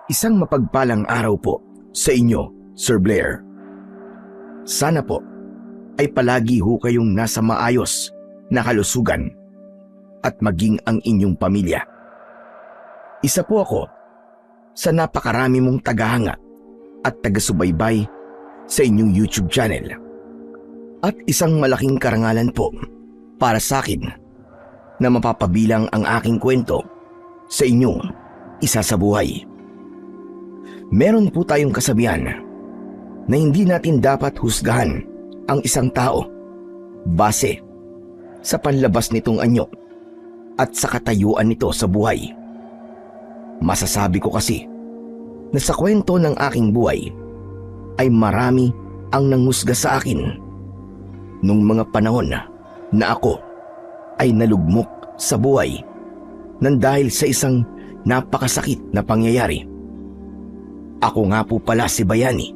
Isang mapagpalang araw po sa inyo, Sir Blair. Sana po ay palagi ho kayong nasa maayos na kalusugan at maging ang inyong pamilya. Isa po ako sa napakarami mong tagahanga at taga-subaybay sa inyong YouTube channel. At isang malaking karangalan po para sa akin na mapapabilang ang aking kwento sa inyong isa sa buhay. Meron po tayong kasabihan na hindi natin dapat husgahan ang isang tao base sa panlabas nitong anyo at sa katayuan nito sa buhay. Masasabi ko kasi na sa kwento ng aking buhay ay marami ang nanghusga sa akin nung mga panahon na ako ay nalugmok sa buhay nang dahil sa isang napakasakit na pangyayari. Ako nga po pala si Bayani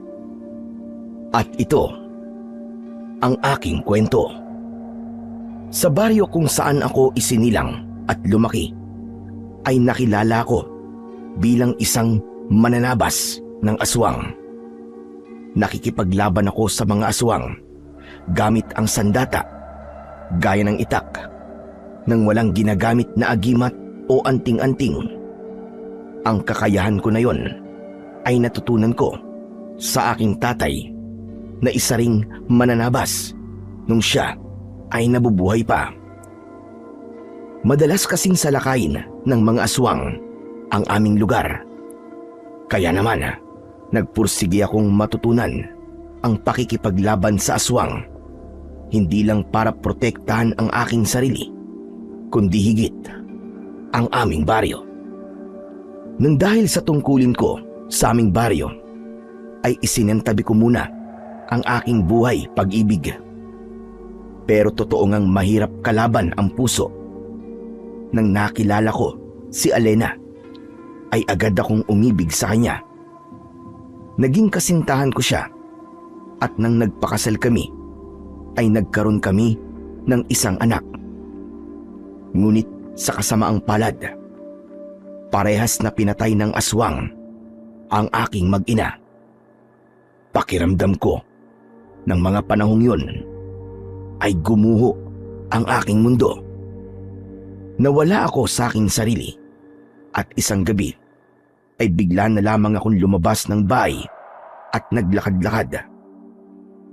at ito ang aking kwento. Sa baryo kung saan ako isinilang at lumaki ay nakilala ko bilang isang mananabas ng aswang. Nakikipaglaban ako sa mga aswang gamit ang sandata gaya ng itak nang walang ginagamit na agimat o anting-anting. Ang kakayahan ko na yon ay natutunan ko sa aking tatay na isa ring mananabas nung siya ay nabubuhay pa. Madalas kasing salakayin ng mga aswang ang aming lugar. Kaya naman, nagpursige akong matutunan ang pakikipaglaban sa aswang, hindi lang para protektahan ang aking sarili, kundi higit ang aming baryo. Nang dahil sa tungkulin ko sa aming baryo, ay isinantabi ko muna ang aking buhay pag-ibig. Pero totoo ngang mahirap kalaban ang puso. Nang nakilala ko si Alena, ay agad akong umibig sa kanya. Naging kasintahan ko siya at nang nagpakasal kami, ay nagkaroon kami ng isang anak. Ngunit sa kasamaang palad, parehas na pinatay ng aswang ang aking mag-ina. Pakiramdam ko ng mga panahong yun ay gumuho ang aking mundo. Nawala ako sa aking sarili at isang gabi ay bigla na lamang akong lumabas ng bahay at naglakad-lakad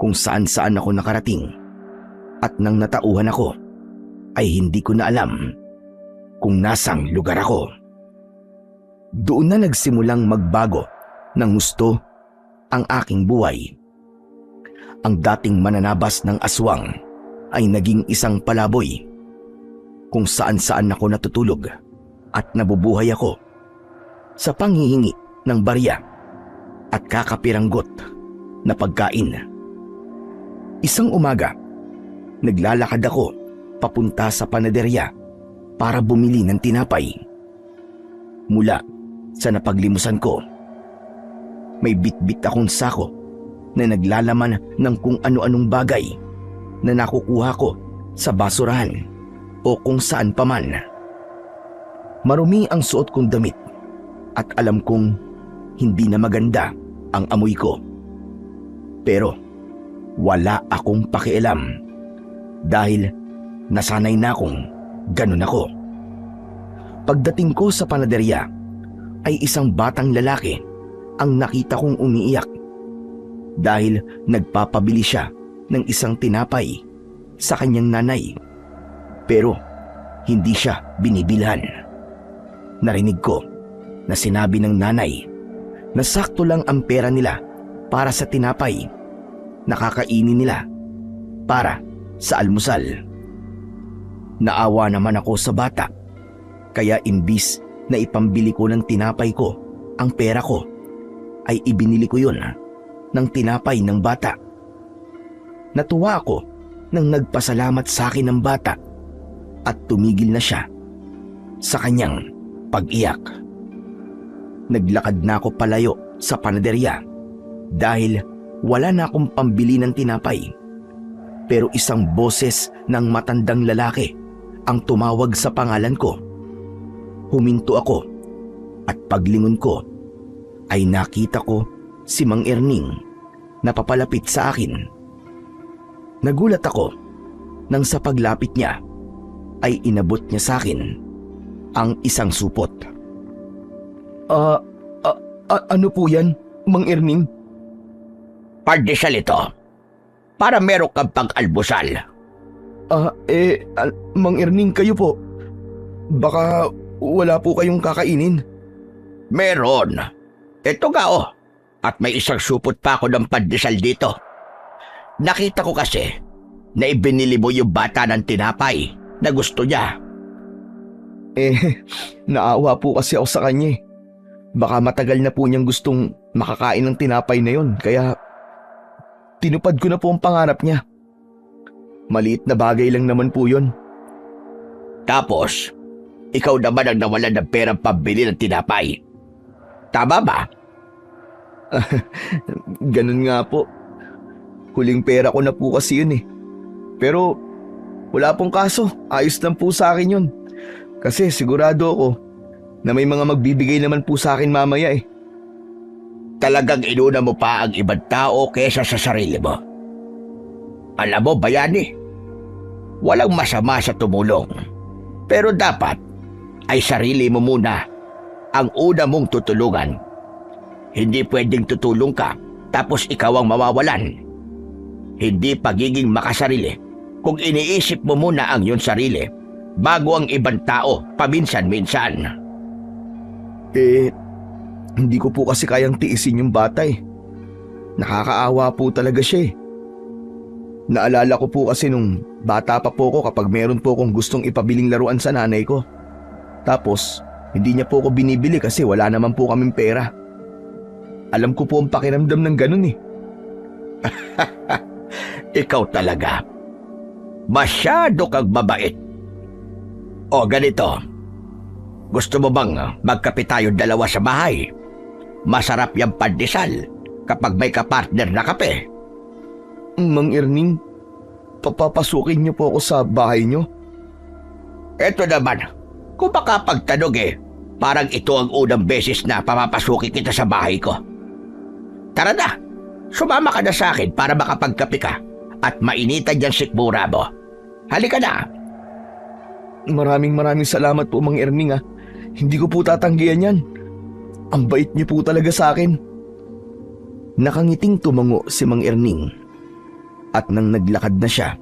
kung saan-saan ako nakarating, at nang natauhan ako ay hindi ko na alam kung nasang lugar ako. Doon na nagsimulang magbago ng gusto ang aking buhay. Ang dating mananabas ng aswang ay naging isang palaboy kung saan-saan ako natutulog at nabubuhay ako sa panghihingi ng barya at kakapiranggot na pagkain. Isang umaga, naglalakad ako papunta sa panaderya para bumili ng tinapay. Mula sa napaglimusan ko, may bitbit akong sako na naglalaman ng kung ano-anong bagay na nakukuha ko sa basurahan o kung saan paman. Marumi ang suot kong damit at alam kong hindi na maganda ang amoy ko. Pero wala akong pakialam dahil nasanay na akong ganun ako. Pagdating ko sa panaderya ay isang batang lalaki ang nakita kong umiiyak dahil nagpapabili siya ng isang tinapay sa kanyang nanay, pero hindi siya binibilhan. Narinig ko na sinabi ng nanay na sakto lang ang pera nila para sa tinapay na kakainin nila para sa almusal. Naawa naman ako sa bata, kaya imbis na ipambili ko ng tinapay ko ang pera ko, ay ibinili ko yun ng tinapay ng bata. Natuwa ako nang nagpasalamat sa akin ng bata at tumigil na siya sa kanyang pag-iyak. Naglakad na ako palayo sa panaderya dahil wala na akong pambili ng tinapay. Pero isang boses ng matandang lalaki ang tumawag sa pangalan ko. Huminto ako at paglingon ko ay nakita ko si Mang Erning na papalapit sa akin. Nagulat ako nang sa paglapit niya ay inabot niya sa akin ang isang supot. Ano po yan, Mang Erning? Pandesal ito. Para meron kang pang-almusal. Mang Erning, kayo po. Baka wala po kayong kakainin. Meron. Ito nga oh. At may isang supot pa ako ng pandesal dito. Nakita ko kasi na ibinili mo yung bata ng tinapay na gusto niya. Naawa po kasi ako sa kanya eh. Baka matagal na po niyang gustong makakain ng tinapay na yon, kaya tinupad ko na po ang pangarap niya. Maliit na bagay lang naman po yon. Tapos, ikaw naman ang nawalan ng perang pambili ng tinapay. Tama ba? Ganun nga po. Huling pera ko na po kasi yun eh. Pero wala pong kaso, ayos lang po sa akin yun. Kasi sigurado ako na may mga magbibigay naman po sa akin mamaya eh. Talagang inuna mo pa ang ibang tao kesa sa sarili mo. Alam mo, bayani, walang masama sa tumulong. Pero dapat ay sarili mo muna ang una mong tutulungan. Hindi pwedeng tutulong ka tapos ikaw ang mawawalan. Hindi pagiging makasarili kung iniisip mo muna ang iyong sarili bago ang ibang tao paminsan-minsan. Hindi ko po kasi kayang tiisin yung bata eh. Nakakaawa po talaga siya eh. Naalala ko po kasi nung bata pa po ko kapag meron po akong gustong ipabiling laruan sa nanay ko. Tapos, hindi niya po ako binibili kasi wala naman po kaming pera. Alam ko po ang pakiramdam ng ganun eh. Ikaw talaga. Masyado kang mabait. O ganito, gusto mo bang magkape tayo dalawa sa bahay? Masarap yung pandesal kapag may kapartner na kape. Mang Erning, papapasukin niyo po ako sa bahay niyo? Eto naman, kung makapagtanong parang ito ang unang beses na papapasukin kita sa bahay ko. Tara na, sumama ka na sa akin para makapagkape ka at mainitan yung sikmura mo. Halika na. Maraming salamat po, Mang Erning ah. Hindi ko po tatanggihan yan. Ang bait niyo po talaga sa akin. Nakangiting tumango si Mang Erning. At nang naglakad na siya,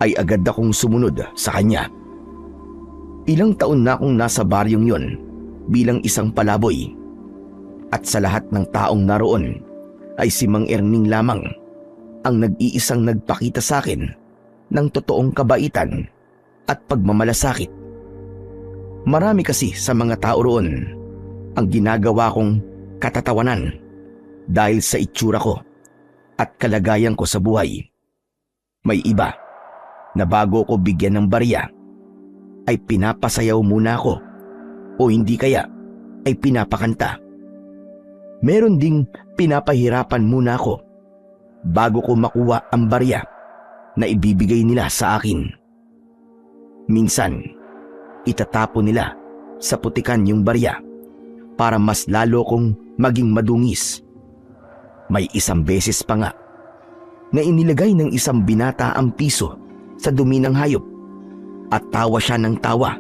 ay agad akong sumunod sa kanya. Ilang taon na akong nasa baryong yon bilang isang palaboy. At sa lahat ng taong naroon ay si Mang Erning lamang ang nag-iisang nagpakita sa akin ng totoong kabaitan at pagmamalasakit. Marami kasi sa mga tao roon ang ginagawa kong katatawanan dahil sa itsura ko at kalagayan ko sa buhay. May iba na bago ko bigyan ng barya ay pinapasayaw muna ako o hindi kaya ay pinapakanta. Meron ding pinapahirapan muna ako bago ko makuha ang barya na ibibigay nila sa akin. Minsan, itatapon nila sa putikan yung barya para mas lalo kong maging madungis. May isang beses pa nga na inilagay ng isang binata ang piso sa dumi ng hayop at tawa siya ng tawa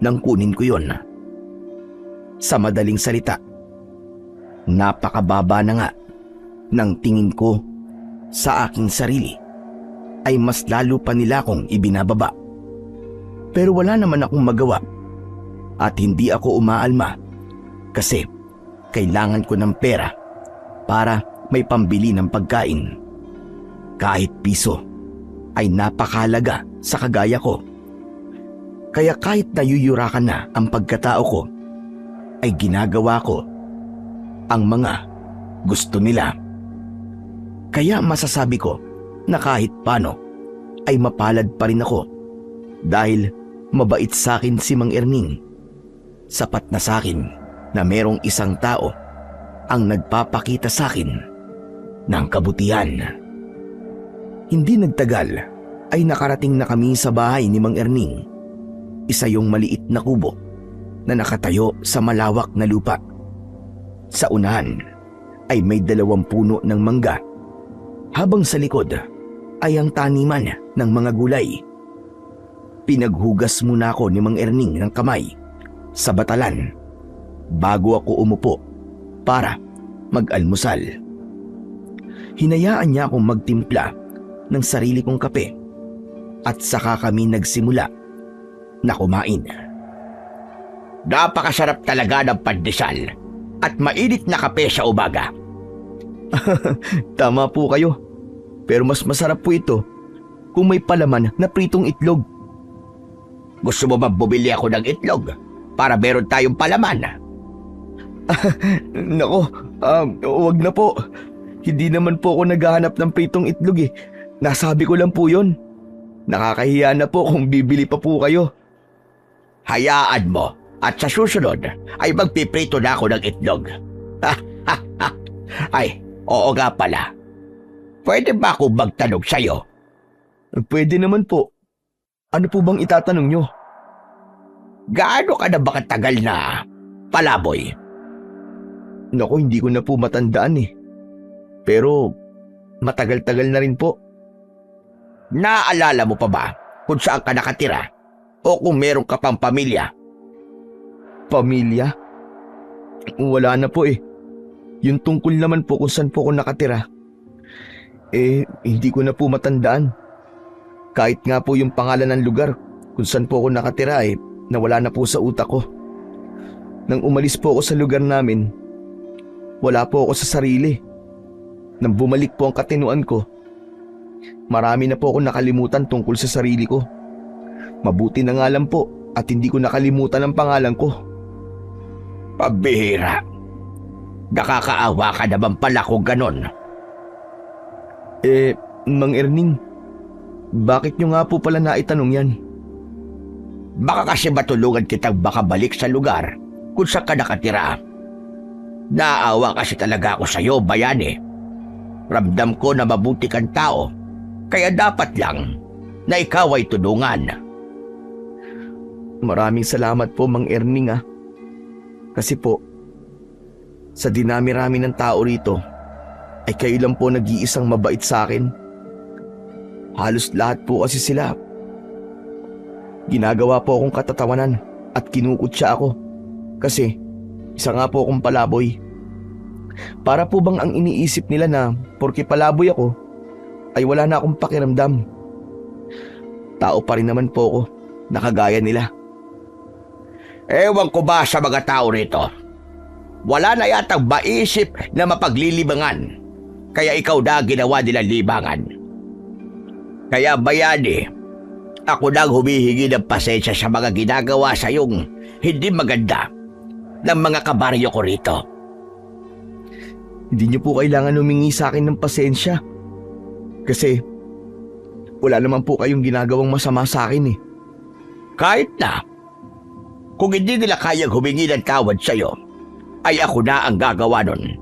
nang kunin ko yon. Sa madaling salita, napakababa na nga ng tingin ko sa aking sarili ay mas lalo pa nila akong ibinababa. Pero wala naman akong magawa at hindi ako umaalma kasi kailangan ko ng pera para may pambili ng pagkain. Kahit piso ay napakahalaga sa kagaya ko. Kaya kahit nayuyurakan na ang pagkatao ko, ay ginagawa ko ang mga gusto nila. Kaya masasabi ko na kahit paano ay mapalad pa rin ako dahil mabait sa akin si Mang Erning. Sapat na sa akin na merong isang tao ang nagpapakita sa akin ng kabutihan. Hindi nagtagal ay nakarating na kami sa bahay ni Mang Erning. Isa yung maliit na kubo na nakatayo sa malawak na lupa. Sa unahan ay may 2 puno ng mangga, habang sa likod ay ang taniman ng mga gulay. Pinaghugas muna ako ni Mang Erning ng kamay sa batalan bago ako umupo para mag-almusal. Hinayaan niya akong magtimpla ng sarili kong kape at saka kami nagsimula na kumain. Napakasarap talaga ng pandesal at mainit na kape sa umaga. Tama po kayo. Pero mas masarap po ito kung may palaman na pritong itlog. Gusto mo ba bumili ako ng itlog para meron tayong palaman? Nako, wag na po. Hindi naman po ako naghahanap ng pritong itlog eh. Nasabi ko lang po yon. Nakakahiya na po kung bibili pa po kayo. Hayaan mo at sa susunod ay magpiprito na ako ng itlog. Ay, oo nga pala. Pwede ba akong magtanong sa'yo? Pwede naman po. Ano po bang itatanong nyo? Gaano ka na ba katagal na palaboy? Naku, hindi ko na po matandaan eh. Pero matagal-tagal na rin po. Naalala mo pa ba kung saan ka nakatira? O kung meron ka pang pamilya? Pamilya? Wala na po eh. Yung tungkol naman po kung saan po ako nakatira. Hindi ko na po matandaan. Kahit nga po yung pangalan ng lugar kung saan po ako nakatira nawala na po sa utak ko. Nang umalis po ako sa lugar namin, wala po ako sa sarili. Nang bumalik po ang katinuan ko, marami na po ako nakalimutan tungkol sa sarili ko. Mabuti na nga lang po at hindi ko nakalimutan ang pangalan ko. Pabihira. Nakakaawa ka naman pala kung ganon. Mang Erning, bakit nyo nga po pala naitanong yan? Baka kasi matulungan kitang makabalik sa lugar kung saan ka nakatira. Naawa kasi talaga ako sa'yo, bayani. Ramdam ko na mabuti kang tao, kaya dapat lang na ikaw ay tulungan. Maraming salamat po, Mang Erning ah. Kasi po, sa dinami-rami ng tao rito, ay kayo lang po nag-iisang mabait sa akin. Halos lahat po kasi sila. Ginagawa po akong katatawanan at kinukutya ako. Kasi isa nga po akong palaboy. Para po bang ang iniisip nila na porke palaboy ako, ay wala na akong pakiramdam. Tao pa rin naman po ako, nakagaya nila. Ewan ko ba sa mga tao rito? Wala na yatang maisip na mapaglilibangan, kaya ikaw na ginawa nila libangan. Kaya bayani, ako nang humihingi ng pasensya sa mga ginagawa sa iyong hindi maganda ng mga kabaryo ko rito. Hindi niyo po kailangan humingi sa akin ng pasensya. Kasi wala naman po kayong ginagawang masama sa akin eh. Kahit na, kung hindi nila kayang humingi ng tawad sa iyo, ay ako na ang gagawa nun.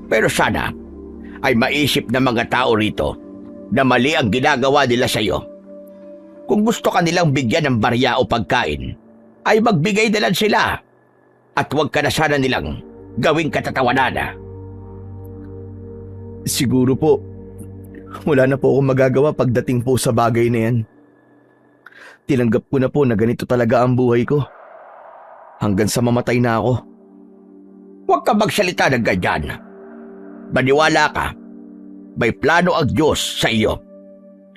Pero sana ay maisip ng mga tao rito na mali ang ginagawa nila sa iyo. Kung gusto ka nilang bigyan ng barya o pagkain, ay magbigay na lang sila at huwag ka na sana nilang gawing katatawanan. Siguro po, wala na po akong magagawa pagdating po sa bagay na yan. Tinanggap ko na po na ganito talaga ang buhay ko. Hanggang sa mamatay na ako. Huwag ka magsalita ng ganyan. Maniwala ka, may plano ang Diyos sa iyo.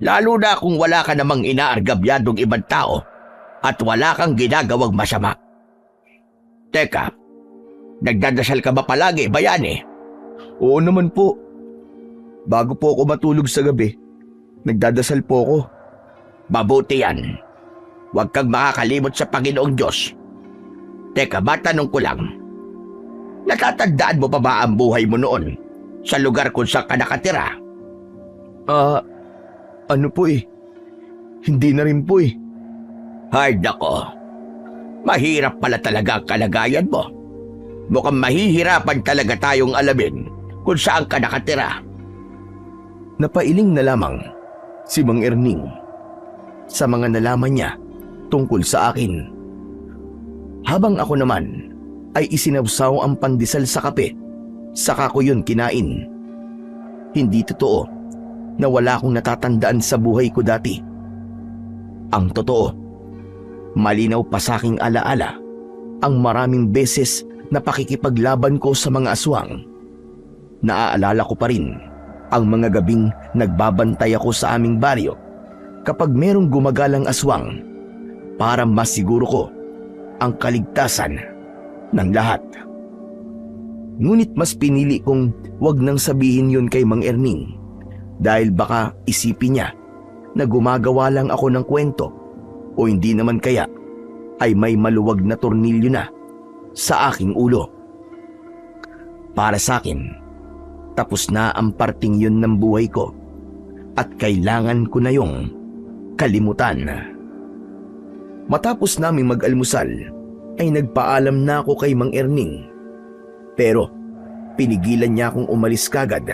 Lalo na kung wala ka namang inaargabyadong ibang tao at wala kang ginagawang masama. Teka, nagdadasal ka ba palagi, bayani? Oo naman po. Bago po ako matulog sa gabi, nagdadasal po ako. Mabuti yan. Huwag kang makakalimot sa Panginoong Diyos. Teka, matanong ko lang. Natatandaan mo pa ba ang buhay mo noon sa lugar kung saan ka nakatira? Ano po eh? Hindi na rin po eh. Ay, nako. Mahirap pala talaga ang kalagayan mo. Mukhang mahihirapan talaga tayong alamin kung saan ka nakatira. Napailing na lamang si Mang Erning sa mga nalaman niya tungkol sa akin. Habang ako naman ay isinawsaw ang pandesal sa kape, saka ko yun kinain. Hindi totoo na wala akong natatandaan sa buhay ko dati. Ang totoo, malinaw pa sa aking alaala ang maraming beses na pakikipaglaban ko sa mga aswang. Naaalala ko pa rin ang mga gabing nagbabantay ako sa aming baryo kapag merong gumagalang aswang para masiguro ko ang kaligtasan ng lahat. Ngunit mas pinili kong wag nang sabihin yun kay Mang Erning dahil baka isipin niya na gumagawa lang ako ng kwento o hindi naman kaya ay may maluwag na tornilyo na sa aking ulo. Para sa akin, tapos na ang parting yun ng buhay ko at kailangan ko na yung kalimutan. Matapos naming mag-almusal ay nagpaalam na ako kay Mang Erning. Pero pinigilan niya akong umalis kagad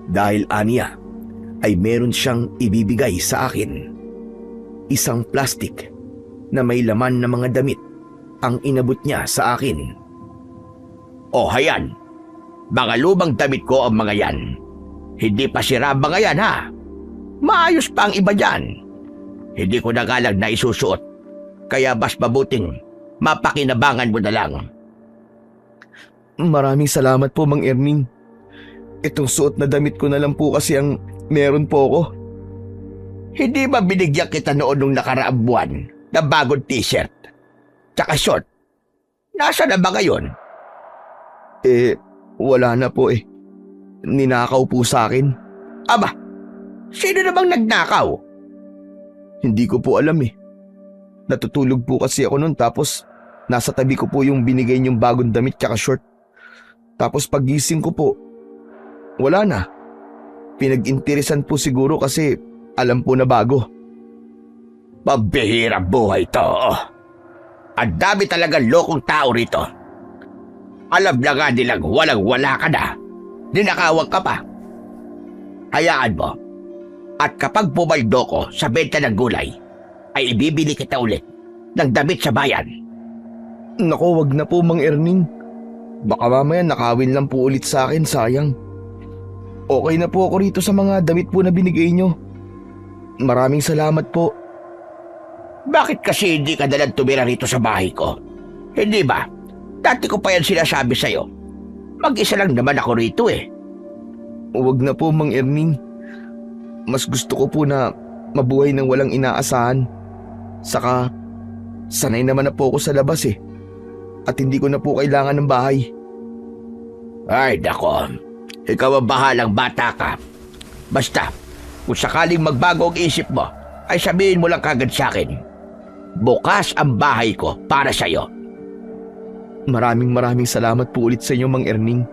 dahil aniya ay meron siyang ibibigay sa akin. Isang plastik na may laman na mga damit ang inabot niya sa akin. O hayan, mga lumang damit ko ang mga yan. Hindi pa sira ang mga yan ha. Maayos pa ang iba dyan. Hindi ko na nga lang na isusuot. Kaya mas mabuting mapakinabangan mo na lang. Maraming salamat po, Mang Erning. Itong suot na damit ko na lang po kasi ang meron po ako. Hindi ba binigyan kita noon nung nakaraang buwan na bagong t-shirt? Tsaka short. Nasa na ba ngayon? Wala na po eh. Ninakaw po sa akin. Aba, sino namang nagnakaw? Hindi ko po alam eh. Natutulog po kasi ako noon tapos nasa tabi ko po yung binigay niyong bagong damit tsaka short. Tapos pagising ko po, wala na. Pinag-interesan po siguro kasi alam po na bago. Pambihirang buhay to. Ang dami talagang lokong tao rito. Alam na nga nilang walang-wala ka na. Ninakawan ka pa. Hayaan mo. At kapag pumaldo ko sa benta ng gulay, ay ibibili kita ulit ng damit sa bayan. Naku, wag na po, Mang Erning. Baka mamaya nakawin lang po ulit sa akin, sayang. Okay na po ako rito sa mga damit po na binigay nyo. Maraming salamat po. Bakit kasi hindi ka nalang tumira rito sa bahay ko? Hindi ba? Dati ko pa yan sinasabi sa'yo. Mag-isa lang naman ako rito eh. Wag na po, Mang Erning. Mas gusto ko po na mabuhay ng walang inaasahan. Saka, sanay naman na po ako sa labas eh. At hindi ko na po kailangan ng bahay. Ay, nako. Ikaw ang bahalang bata ka. Basta, kung sakaling magbago ang isip mo, ay sabihin mo lang kagad sa akin. Bukas ang bahay ko para sa'yo. Maraming salamat po ulit sa inyo, Mang Erning.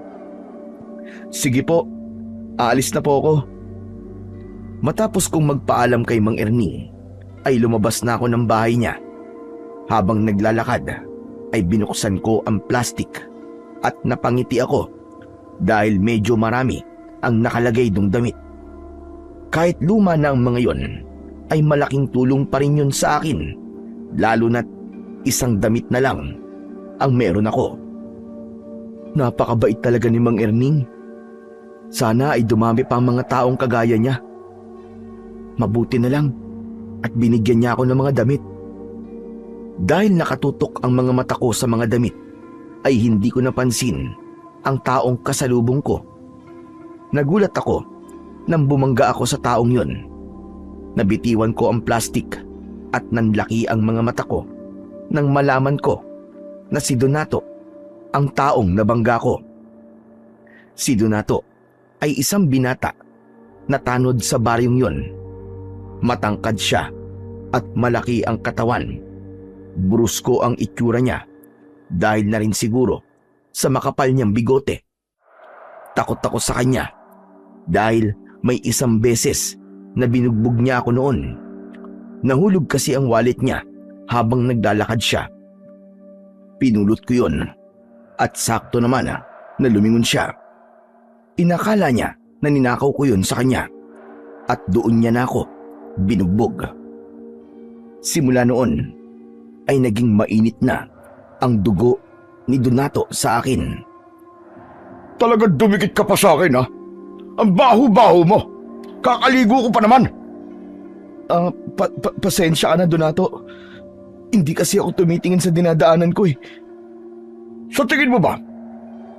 Sige po, aalis na po ako. Matapos kong magpaalam kay Mang Erning, ay lumabas na ako ng bahay niya. Habang naglalakad, ay binuksan ko ang plastik at napangiti ako dahil medyo marami ang nakalagay dong damit. Kahit luma na ang mga yon, ay malaking tulong pa rin yun sa akin, lalo na't isang damit na lang ang meron ako. Napakabait talaga ni Mang Erning. Sana ay dumami pa ang mga taong kagaya niya. Mabuti na lang at binigyan niya ako ng mga damit. Dahil nakatutok ang mga mata ko sa mga damit, ay hindi ko napansin ang taong kasalubong ko. Nagulat ako nang bumangga ako sa taong yun. Nabitiwan ko ang plastik at nanlaki ang mga mata ko nang malaman ko na si Donato ang taong nabangga ko. Si Donato ay isang binata na tanod sa baryong yun. Matangkad siya at malaki ang katawan. Brusko ang itsura niya dahil na rin siguro sa makapal niyang bigote. Takot ako sa kanya dahil may isang beses na binugbog niya ako noon. Nahulog kasi ang wallet niya habang naglalakad siya. Pinulot ko yun at sakto naman na lumingon siya. Inakala niya na ninakaw ko yun sa kanya at doon niya na ako binugbog. Simula noon ay naging mainit na ang dugo ni Donato sa akin. Talagang dumikit ka pa sa akin, ha? Ang baho-baho mo. Kakaligo ko pa naman. Pasensya ka na, Donato. Hindi kasi ako tumitingin sa dinadaanan ko eh. Sa tingin mo ba,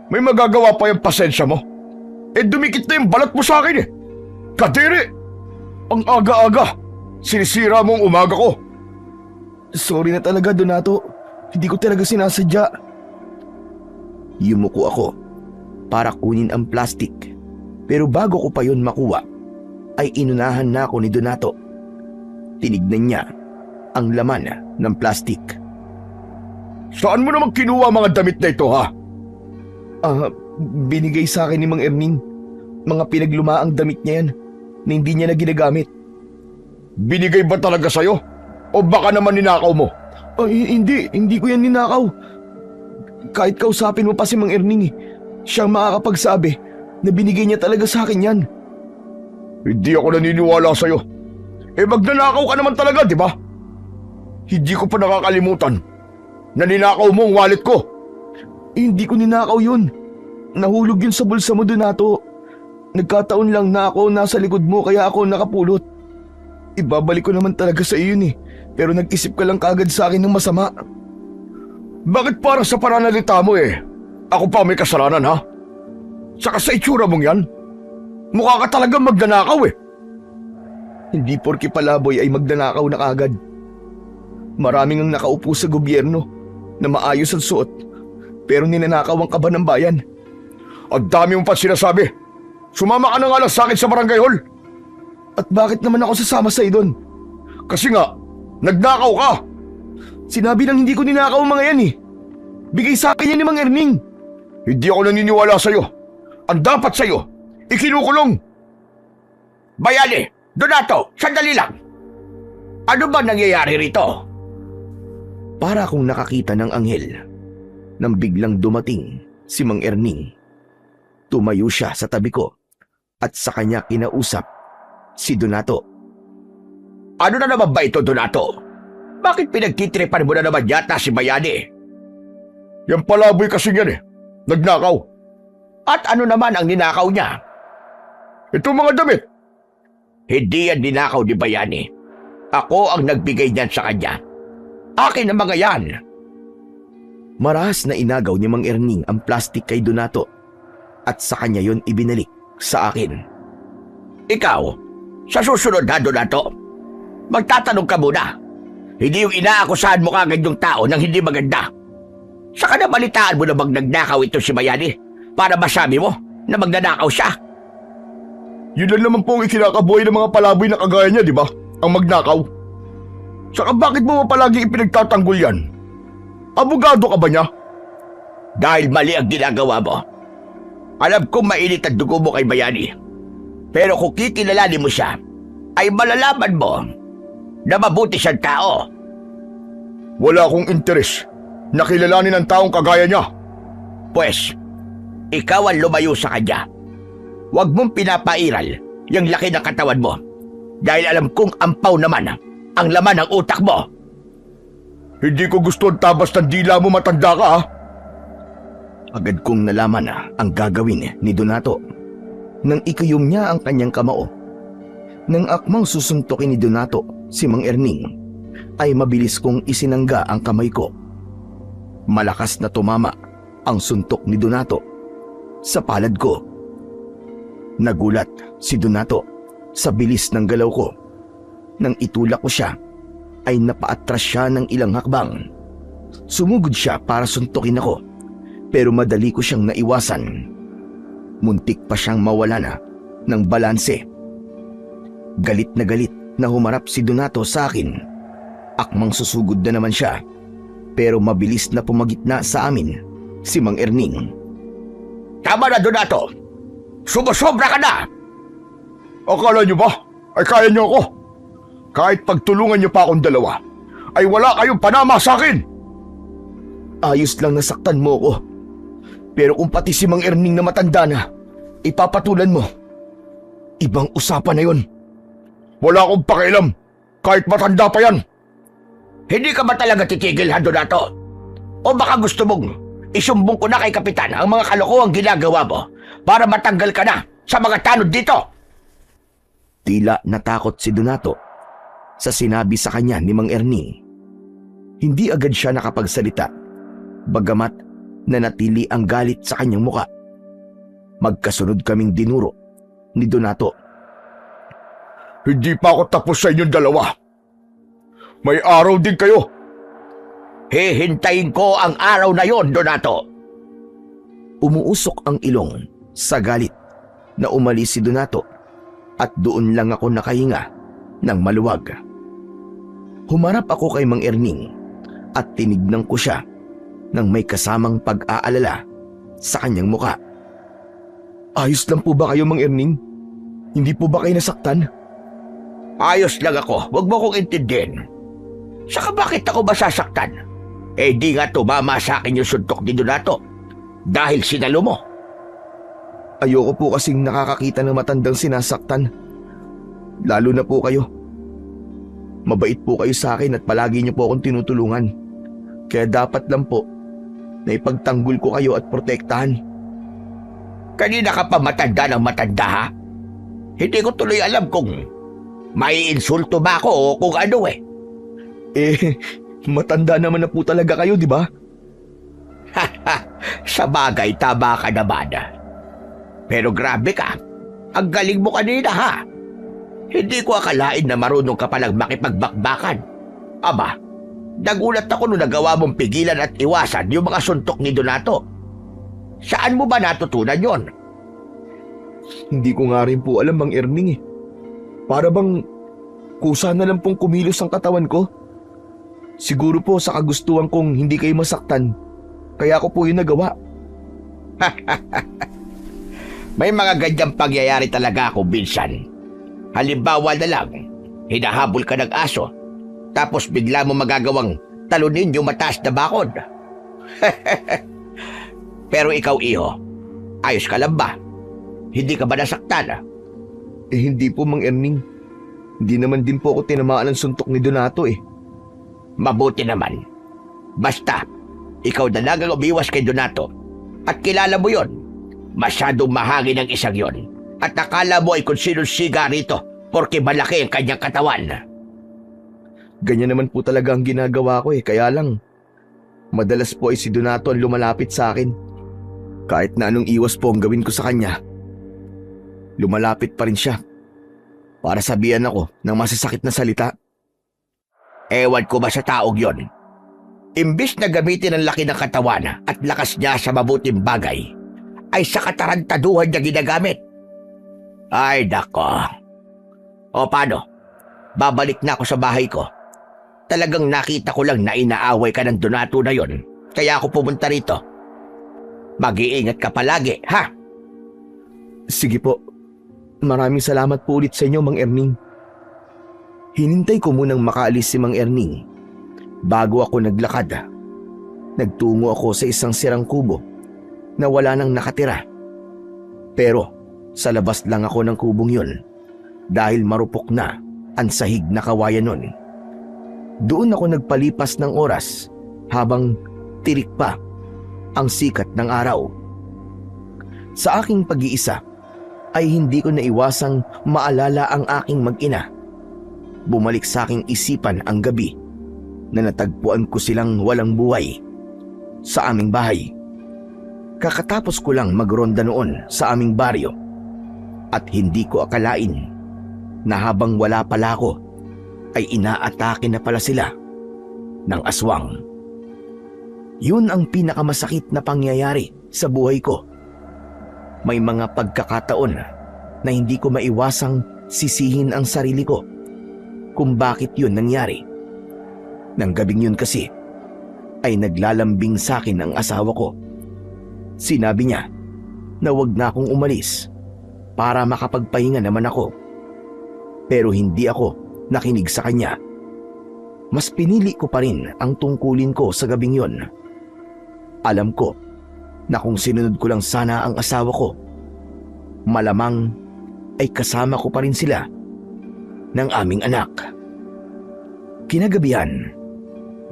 may magagawa pa yung pasensya mo? Dumikit na yung balat mo sa akin eh. Kadiri! Ang aga-aga, sinisira mo ang umaga ko. Sorry na talaga, Donato. Hindi ko talaga sinasadya. Yumuko ako para kunin ang plastic, pero bago ko pa yun makuha, ay inunahan na ako ni Donato. Tinignan niya ang laman ng plastic. Saan mo naman kinuha mga damit na ito, ha? Binigay sa akin ni Mang Erning. Mga pinaglumaang damit niya yan na hindi niya na ginagamit. Binigay ba talaga sa'yo? O baka naman ninakaw mo? Hindi ko yan ninakaw. Kahit kausapin mo pa si Mang Erning, siyang makakapagsabi na binigay niya talaga sa akin yan. Hindi ako naniniwala sa'yo. Magnanakaw ka naman talaga, di ba? Hindi ko pa nakakalimutan na ninakaw mo ang wallet ko. Hindi ko ninakaw yun. Nahulog yun sa bulsa mo, Donato. Nagkataon lang na ako nasa likod mo kaya ako nakapulot. Ibabalik ko naman talaga sa iyo yun eh. Pero nag-isip ka lang kagad sa akin ng masama. Bakit para sa pananalita mo ako pa may kasalanan, ha? Saka sa itsura mong yan, mukha ka talagang magnanakaw Hindi porke palaboy ay magnanakaw na kagad. Maraming ang nakaupo sa gobyerno na maayos ang suot, pero ninanakaw ang kaban ng bayan. Ang dami mo pa sinasabi. Sumama ka na nga lang sa akin sa barangay hall. At bakit naman ako sasama sa doon? Kasi nga, nagnakaw ka. Sinabi lang hindi ko ninakaw ang mga yan eh. Bigay sa akin yan ni Mang Erning. Hindi ako naniniwala sa'yo. Ang dapat sa'yo, ikinukulong. Bayani, Donato, sandali lang. Ano ba nangyayari rito? Para akong nakakita ng anghel nang biglang dumating si Mang Erning. Tumayo siya sa tabi ko at sa kanya kinausap si Donato. Ano na naman ba ito, Donato? Bakit pinagtitripan mo na naman yata si Bayani? Yan palaboy kasi yan Nagnakaw. At ano naman ang ninakaw niya? Ito mga damit. Hindi yan ninakaw ni Bayani. Ako ang nagbigay niyan sa kanya. Akin ang mga yan. Marahas na inagaw ni Mang Erning ang plastic kay Donato at sa kanya yon ibinalik sa akin. Ikaw, sa susunod na, Donato, magtatanong ka muna. Hindi yung inaakusahan mo kagad yung tao nang hindi maganda. Saka nabalitaan mo na nagnakaw ito si Bayani para masabi mo na magnanakaw siya. Yun lang naman po ang ikinakabuhay ng mga palaboy na kagaya niya, di ba? Ang magnakaw. Saka bakit mo palagi ipinagtatanggol yan? Abogado ka ba niya? Dahil mali ang ginagawa mo. Alam kong mainit ang dugo mo kay Bayani. Pero kung kikilalanin mo siya, ay malalaman mo na mabuti siyang tao. Wala akong interes na kilalanin ang taong kagaya niya. Pwes, ikaw ang lumayo sa kanya. Huwag mong pinapairal yung laki ng katawan mo. Dahil alam kong ampaw naman ang laman ng utak mo. Hindi ko gusto ang tabas ng dila mo, matanda ka ha. Agad kong nalaman ang gagawin ni Donato nang ikayom niya ang kanyang kamao. Nang akmang susuntokin ni Donato si Mang Erning, ay mabilis kong isinangga ang kamay ko. Malakas na tumama ang suntok ni Donato sa palad ko. Nagulat si Donato sa bilis ng galaw ko. Nang itulak ko siya, ay napaatras siya ng ilang hakbang. Sumugod siya para suntukin ako, pero madali ko siyang naiwasan. Muntik pa siyang mawala na ng balanse. Galit na humarap si Donato sa akin. Akmang susugod na naman siya, pero mabilis na pumagitna sa amin si Mang Erning. Tama na, Donato! Sumusobra ka na! Akala niyo ba ay kaya niyo ako? Kahit pagtulungan niyo pa akong dalawa, ay wala kayong panama sa akin! Ayos lang nasaktan mo ko. Pero kung pati si Mang Erning na matanda na, ipapatulan mo, ibang usapan na yon. Wala akong pakialam, kahit matanda pa yan. Hindi ka ba talaga titigil, ha, Donato? O baka gusto mong isumbong ko na kay Kapitan ang mga kalokohang ginagawa mo para matanggal ka na sa mga tanod dito. Tila natakot si Donato sa sinabi sa kanya ni Mang Erning. Hindi agad siya nakapagsalita, bagamat nanatili ang galit sa kanyang muka. Magkasunod kaming dinuro ni Donato. Hindi pa ako tapos sa inyong dalawa. May araw din kayo. Hihintayin ko ang araw na yon, Donato. Umuusok ang ilong sa galit na umalis si Donato at doon lang ako nakahinga ng maluwag. Humarap ako kay Mang Erning at tinignan ko siya nang may kasamang pag-aalala sa kanyang muka. Ayos lang po ba kayo, Mang Erning? Hindi po ba kayo nasaktan? Ayos lang ako, wag mo kong intindihin. Saka bakit ako masasaktan? Eh di nga tumama sa akin yung suntok ni Donato dahil sinalo mo. Ayoko po kasing nakakakita ng matandang sinasaktan. Lalo na po kayo. Mabait po kayo sa akin at palagi niyo po akong tinutulungan. Kaya dapat lang po na ipagtanggol ko kayo at protektahan. Kanina ka pa matanda ng matanda, ha? Hindi ko tuloy alam kung may insulto ba ako o kung ano eh. Matanda naman na po talaga kayo, di ba? Sa bagay, tama ka naman. Pero grabe ka, ang galing mo kanina, ha? Hindi ko akalain na marunong ka palang makipagbakbakan. Aba, nagulat ako nung nagawa mong pigilan at iwasan yung mga suntok ni Donato. Saan mo ba natutunan yon? Hindi ko nga rin po alam, Mang Erning eh. Para bang kusa na lang pong kumilos ang katawan ko. Siguro po sa kagustuhan kong hindi kayo masaktan, kaya ko po yun nagawa. May mga ganyang pangyayari talaga ako, minsan. Halimbawa na lang, hinahabol ka ng aso, tapos bigla mo magagawang talunin yung mataas na bakod. Pero ikaw, iho, ayos ka lang ba? Hindi ka ba nasaktan? Hindi po, Mang Erning. Hindi naman din po ako tinamaan ng suntok ni Donato eh. Mabuti naman. Basta, ikaw na lang ang umiwas kay Donato. At kilala mo yon. Masyadong mahangin ang isang yon. At nakala mo ay kung sinong siga rito porque malaki ang kanyang katawan. Ganyan naman po talaga ang ginagawa ko eh. Kaya lang, madalas po ay si Donato ang lumalapit sa akin. Kahit na anong iwas po ang gawin ko sa kanya, lumalapit pa rin siya para sabihan ako ng masasakit na salita. Ewan ko ba sa taong yon? Imbis na gamitin ang laki ng katawan at lakas niya sa mabuting bagay, ay sa katarantaduhan niya ginagamit. Ay, nako. O paano? Babalik na ako sa bahay ko. Talagang nakita ko lang na inaaway ka ng Donato na yon, kaya ako pumunta rito. Mag-iingat ka palagi, ha? Sige po. Maraming salamat po ulit sa inyo, Mang Erning. Hinintay ko munang makaalis si Mang Erning bago ako naglakad. Nagtungo ako sa isang sirang kubo na wala nang nakatira. Pero sa labas lang ako ng kubong yun dahil marupok na ang sahig na kawayan nun. Doon ako nagpalipas ng oras habang tirik pa ang sikat ng araw. Sa aking pag-iisa ay hindi ko naiwasang maalala ang aking mag-ina. Bumalik sa aking isipan ang gabi na natagpuan ko silang walang buhay sa aming bahay. Kakatapos ko lang magronda noon sa aming baryo at hindi ko akalain na habang wala pala ako ay inaatake na pala sila ng aswang. Yun ang pinakamasakit na pangyayari sa buhay ko. May mga pagkakataon na hindi ko maiwasang sisihin ang sarili ko kung bakit yun nangyari. Nang gabing yun kasi ay naglalambing sa akin ang asawa ko. Sinabi niya na wag na akong umalis para makapagpahinga naman ako. Pero hindi ako nakinig sa kanya. Mas pinili ko pa rin ang tungkulin ko sa gabing yun. Alam ko na kung sinunod ko lang sana ang asawa ko, malamang ay kasama ko pa rin sila ng aming anak. Kinagabihan,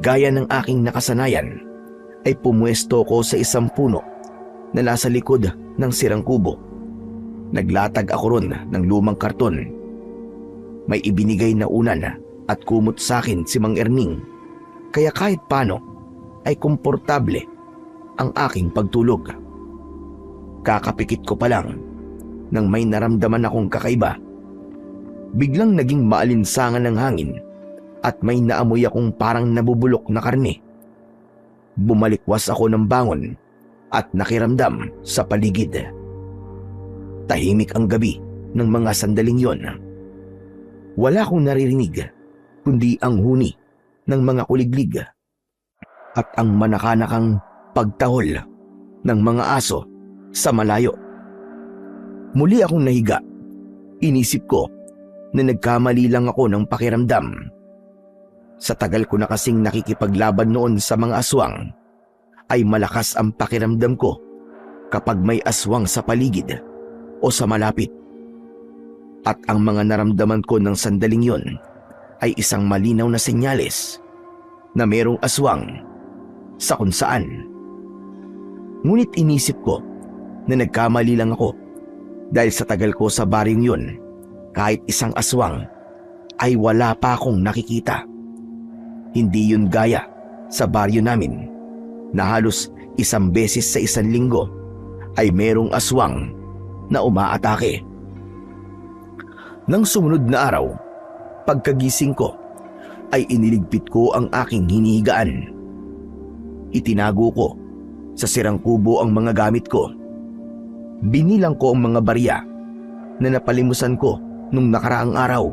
gaya ng aking nakasanayan, ay pumuesto ko sa isang puno na nasa likod ng sirang kubo. Naglatag ako ron ng lumang karton. May ibinigay na unan at kumot sa akin si Mang Erning, kaya kahit paano ay komportable ang aking pagtulog. Kakapikit ko pa lang nang may naramdaman akong kakaiba. Biglang naging maalinsangan ng hangin at may naamoy akong parang nabubulok na karne. Bumalikwas ako ng bangon at nakiramdam sa paligid. Tahimik ang gabi ng mga sandaling yon. Wala akong naririnig kundi ang huni ng mga kuliglig at ang manakanakang pagtahol ng mga aso sa malayo. Muli akong nahiga. Inisip ko na nagkamali lang ako ng pakiramdam. Sa tagal ko na kasing nakikipaglaban noon sa mga aswang, ay malakas ang pakiramdam ko kapag may aswang sa paligid o sa malapit. At ang mga naramdaman ko ng sandaling yon ay isang malinaw na senyales na merong aswang sa kung saan. Ngunit inisip ko na nagkamali lang ako dahil sa tagal ko sa baryong yun, kahit isang aswang ay wala pa akong nakikita. Hindi yun gaya sa baryo namin na halos isang beses sa isang linggo ay merong aswang na umaatake. Nang sumunod na araw, pagkagising ko ay iniligpit ko ang aking hinihigaan. Itinago ko sa sirang kubo ang mga gamit ko. Binilang ko ang mga barya na napalimusan ko nung nakaraang araw.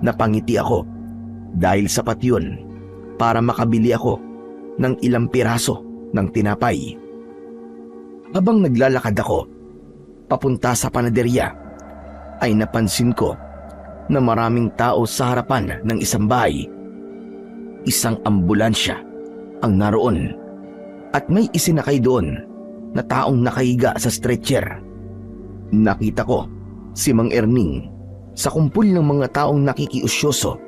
Napangiti ako dahil sapat yun para makabili ako ng ilang piraso ng tinapay. Habang naglalakad ako papunta sa panaderya, ay napansin ko na maraming tao sa harapan ng isang bahay. Isang ambulansya ang naroon at may isinakay doon na taong nakahiga sa stretcher. Nakita ko si Mang Erning sa kumpul ng mga taong nakikiusyoso,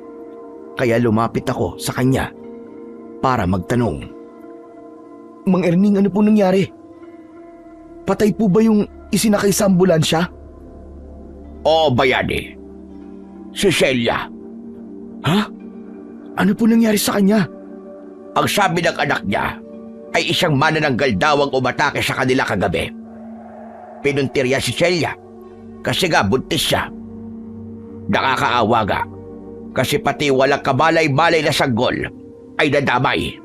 kaya lumapit ako sa kanya para magtanong. Mang Erning, ano po nangyari? Patay po ba yung isinakay sa ambulansya? Oo, bayani. Si Celia. Ha? Ano po nangyari sa kanya? Ang sabi ng anak niya ay isang manananggal daw ang umatake sa kanila kagabi. Pinuntirya si Celia kasi nga buntis siya. Nakakaawa nga kasi pati walang kamalay-malay na sanggol ay nadamay.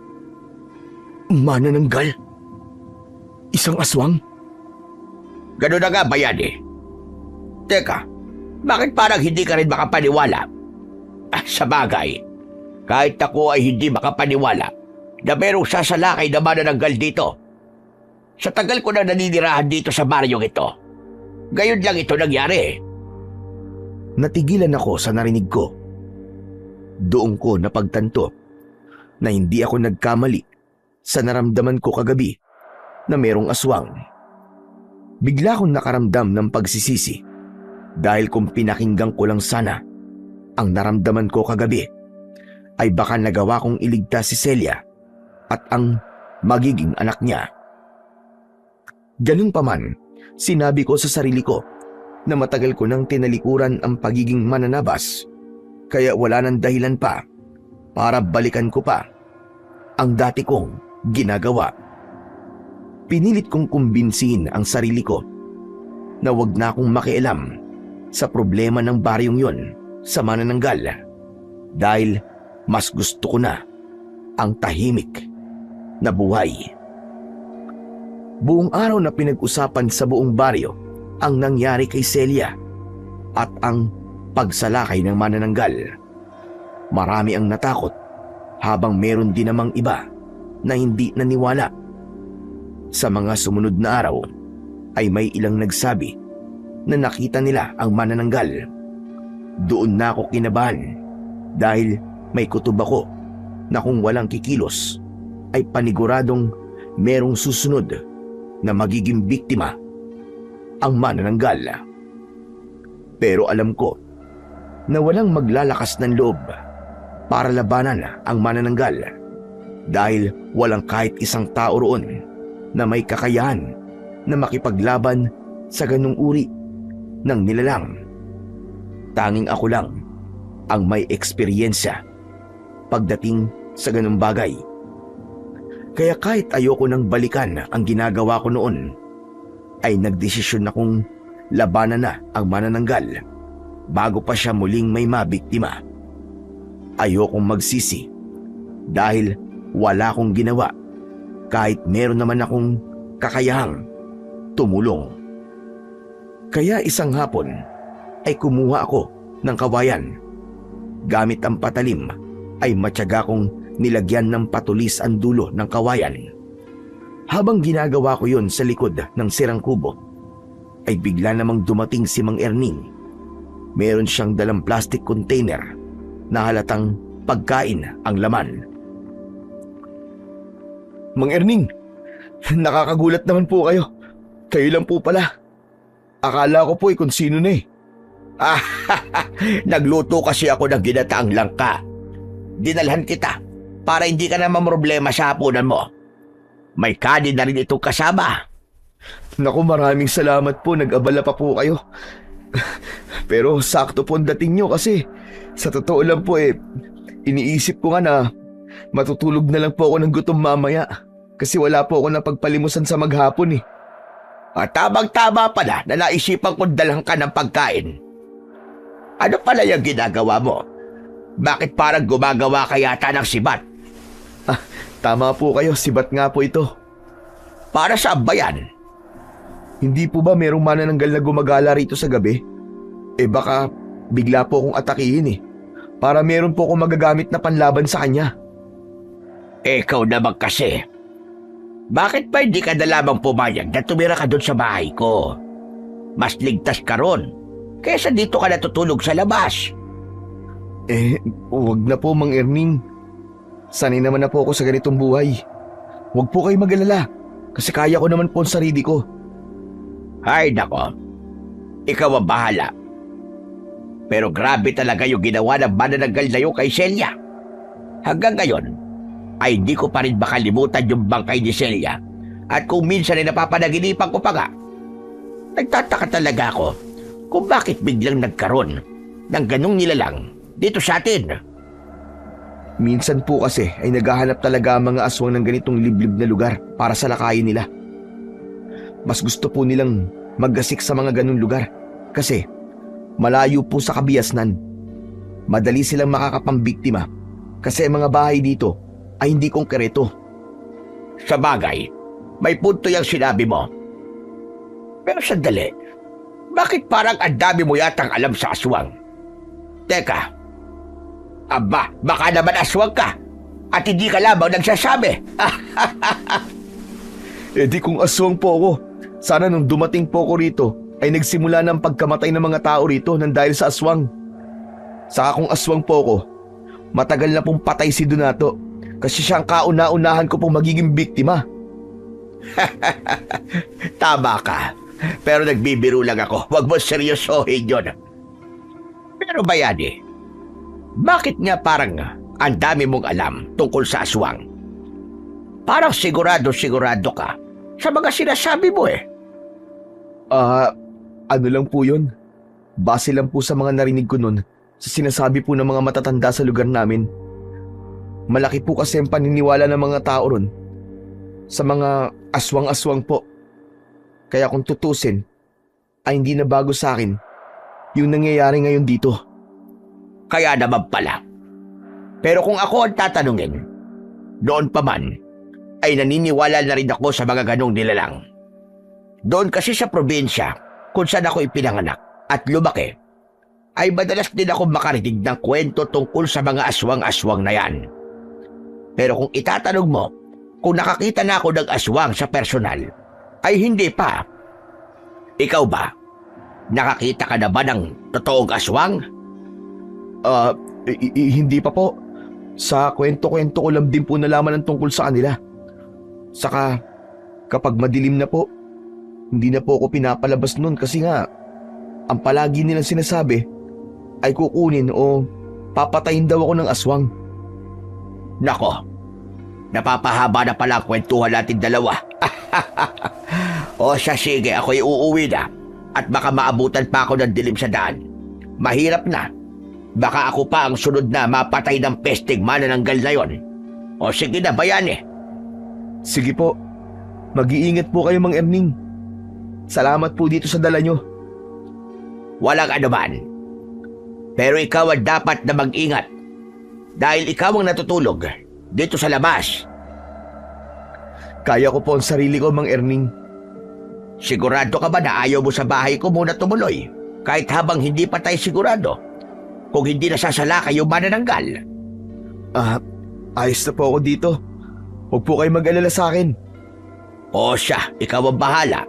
Manananggal? Isang aswang? Ganun na nga, bayani. Teka, bakit parang hindi ka rin makapaniwala? Sa bagay, kahit ako ay hindi makapaniwala na merong sasalakay na manananggal dito. Sa tagal ko na naninirahan dito sa baryong ito, gayon lang ito nangyari. Natigilan ako sa narinig ko. Doon ko napagtanto na hindi ako nagkamali sa naramdaman ko kagabi na merong aswang. Bigla akong nakaramdam ng pagsisisi dahil kung pinakinggan ko lang sana ang naramdaman ko kagabi, ay baka nagawa kong iligtas si Celia at ang magiging anak niya. Ganun pa man, sinabi ko sa sarili ko na matagal ko nang tinalikuran ang pagiging mananabas, kaya wala nang dahilan pa para balikan ko pa ang dati kong ginagawa. Pinilit kong kumbinsihin ang sarili ko na wag na akong makialam sa problema ng baryong yon sa manananggal dahil mas gusto ko na ang tahimik na buhay. Buong araw na pinag-usapan sa buong baryo ang nangyari kay Celia at ang pagsalakay ng manananggal. Marami ang natakot habang meron din namang iba na hindi naniwala. Sa mga sumunod na araw ay may ilang nagsabi na nakita nila ang manananggal. Doon na ako kinabahan dahil may kutob ako na kung walang kikilos ay paniguradong merong susunod na magiging biktima ang manananggal. Pero alam ko na walang maglalakas ng loob para labanan ang manananggal dahil walang kahit isang tao roon na may kakayahan na makipaglaban sa ganung uri ng nilalang. Tanging ako lang ang may eksperyensya pagdating sa ganung bagay. Kaya kahit ayoko nang balikan ang ginagawa ko noon, ay nagdesisyon akong labanan na ang manananggal bago pa siya muling may mabiktima. Ayokong magsisi dahil wala akong ginawa kahit meron naman akong kakayahang tumulong. Kaya isang hapon ay kumuha ako ng kawayan. Gamit ang patalim ay matyaga kong nilagyan ng patulis ang dulo ng kawayan. Habang ginagawa ko yon sa likod ng sirang kubo, ay bigla namang dumating si Mang Erning. Meron siyang dalang plastic container na halatang pagkain ang laman. Mang Erning, nakakagulat naman po kayo. Kayo lang po pala. Akala ko po kung sino na eh. Nagluto kasi ako ng ginataang langka. Dinalhan kita para hindi ka na mamroblema sa hapunan mo. May kanin na rin itong kasama. Naku, maraming salamat po. Nag-abala pa po kayo. Pero sakto po ang dating nyo kasi sa totoo lang po iniisip ko nga na matutulog na lang po ako ng gutom mamaya kasi wala po ako napagpalimusan sa maghapon eh. At tamang-tama pala na naisipan kong dalhan ka ng pagkain. Ano pala yung ginagawa mo? Bakit parang gumagawa ka yata ng sibat? Tama po kayo, sibat nga po ito. Para saan ba yan? Hindi po ba merong manananggal na gumagala rito sa gabi? Baka bigla po akong atakihin eh. Para meron po akong magagamit na panlaban sa kanya. Ikaw naman kasi. Bakit pa hindi ka na lamang pumayag na tumira ka doon sa bahay ko? Mas ligtas ka ron kaysa dito ka natutulog sa labas. Huwag na po, Mang Erning. Sanay naman na po ako sa ganitong buhay. Huwag po kayo mag-alala kasi kaya ko naman po ang sarili ko. Ay nako, ikaw ang bahala. Pero grabe talaga yung ginawa ng manananggal na yun kay Celia. Hanggang ngayon, ay hindi ko pa rin makalimutan yung bangkay ni Celia. At kung minsan ay napapanaginipan ko pa nga, nagtataka talaga ako kung bakit biglang nagkaroon ng ganong nilalang dito sa atin. Minsan po kasi ay naghahanap talaga ang mga aswang ng ganitong liblib na lugar para sa lakayin nila. Mas gusto po nilang maggasik sa mga ganung lugar kasi malayo po sa kabiasnan. Madali silang makakapambiktima kasi ang mga bahay dito ay hindi konkreto. Sa bagay, may punto yung sinabi mo. Pero sandali, bakit parang ang dami mo yatang alam sa aswang? Teka, aba, baka naman aswang ka at hindi ka lamang nagsasabi. Di kung aswang po ako, sana nung dumating po ako rito ay nagsimula ng pagkamatay ng mga tao rito nang dahil sa aswang. Saka kung aswang po ako, matagal na pong patay si Donato kasi siya ang kauna-unahan ko pong magiging biktima. Tama ka, pero nagbibiro lang ako. Huwag mo seryosohin yun. Pero Bayani, bakit nga parang ang dami mong alam tungkol sa aswang? Parang sigurado-sigurado ka sa mga sinasabi mo eh. Ano lang po yun? Base lang po sa mga narinig ko nun sa sinasabi po ng mga matatanda sa lugar namin. Malaki po kasi ang paniniwala ng mga tao ron sa mga aswang-aswang po. Kaya kung tutusin, ay hindi na bago sa akin yung nangyayari ngayon dito. Kaya naman pala. Pero kung ako ang tatanungin, noon pa man, ay naniniwala na rin ako sa mga ganong nilalang. Doon kasi sa probinsya, kung saan ako ipinanganak at lumaki, ay madalas din ako makarinig ng kwento tungkol sa mga aswang-aswang na yan. Pero kung itatanong mo, kung nakakita na ako ng aswang sa personal, ay hindi pa. Ikaw ba? Nakakita ka na ba ng totoong aswang? Hindi pa po. Sa kwento-kwento ko lang din po nalaman ang tungkol sa kanila. Saka kapag madilim na po, hindi na po ako pinapalabas nun kasi nga ang palagi nilang sinasabi ay kukunin o papatayin daw ako ng aswang. Nako, Napapahaba na pala ang kwentuhan natin dalawa. O siya, sige, ako'y uuwi na. At baka maabutan pa ako ng dilim sa daan. Mahirap na. Baka ako pa ang sunod na mapatay ng pesting manananggal na yon. O sige na, bayani. Sige po. Mag-iingat po kayo, Mang Erning. Salamat po dito sa dala nyo. Walang anuman. Pero ikaw ang dapat na mag-ingat. Dahil ikaw ang natutulog dito sa labas. Kaya ko po ang sarili ko, Mang Erning. Sigurado ka ba na ayaw mo sa bahay ko muna tumuloy? Kahit habang hindi pa tayo sigurado. Kung hindi nasasala kayo manananggal. Ayos na po ako dito. Huwag po kayo mag-alala sa akin. O siya, ikaw ang bahala.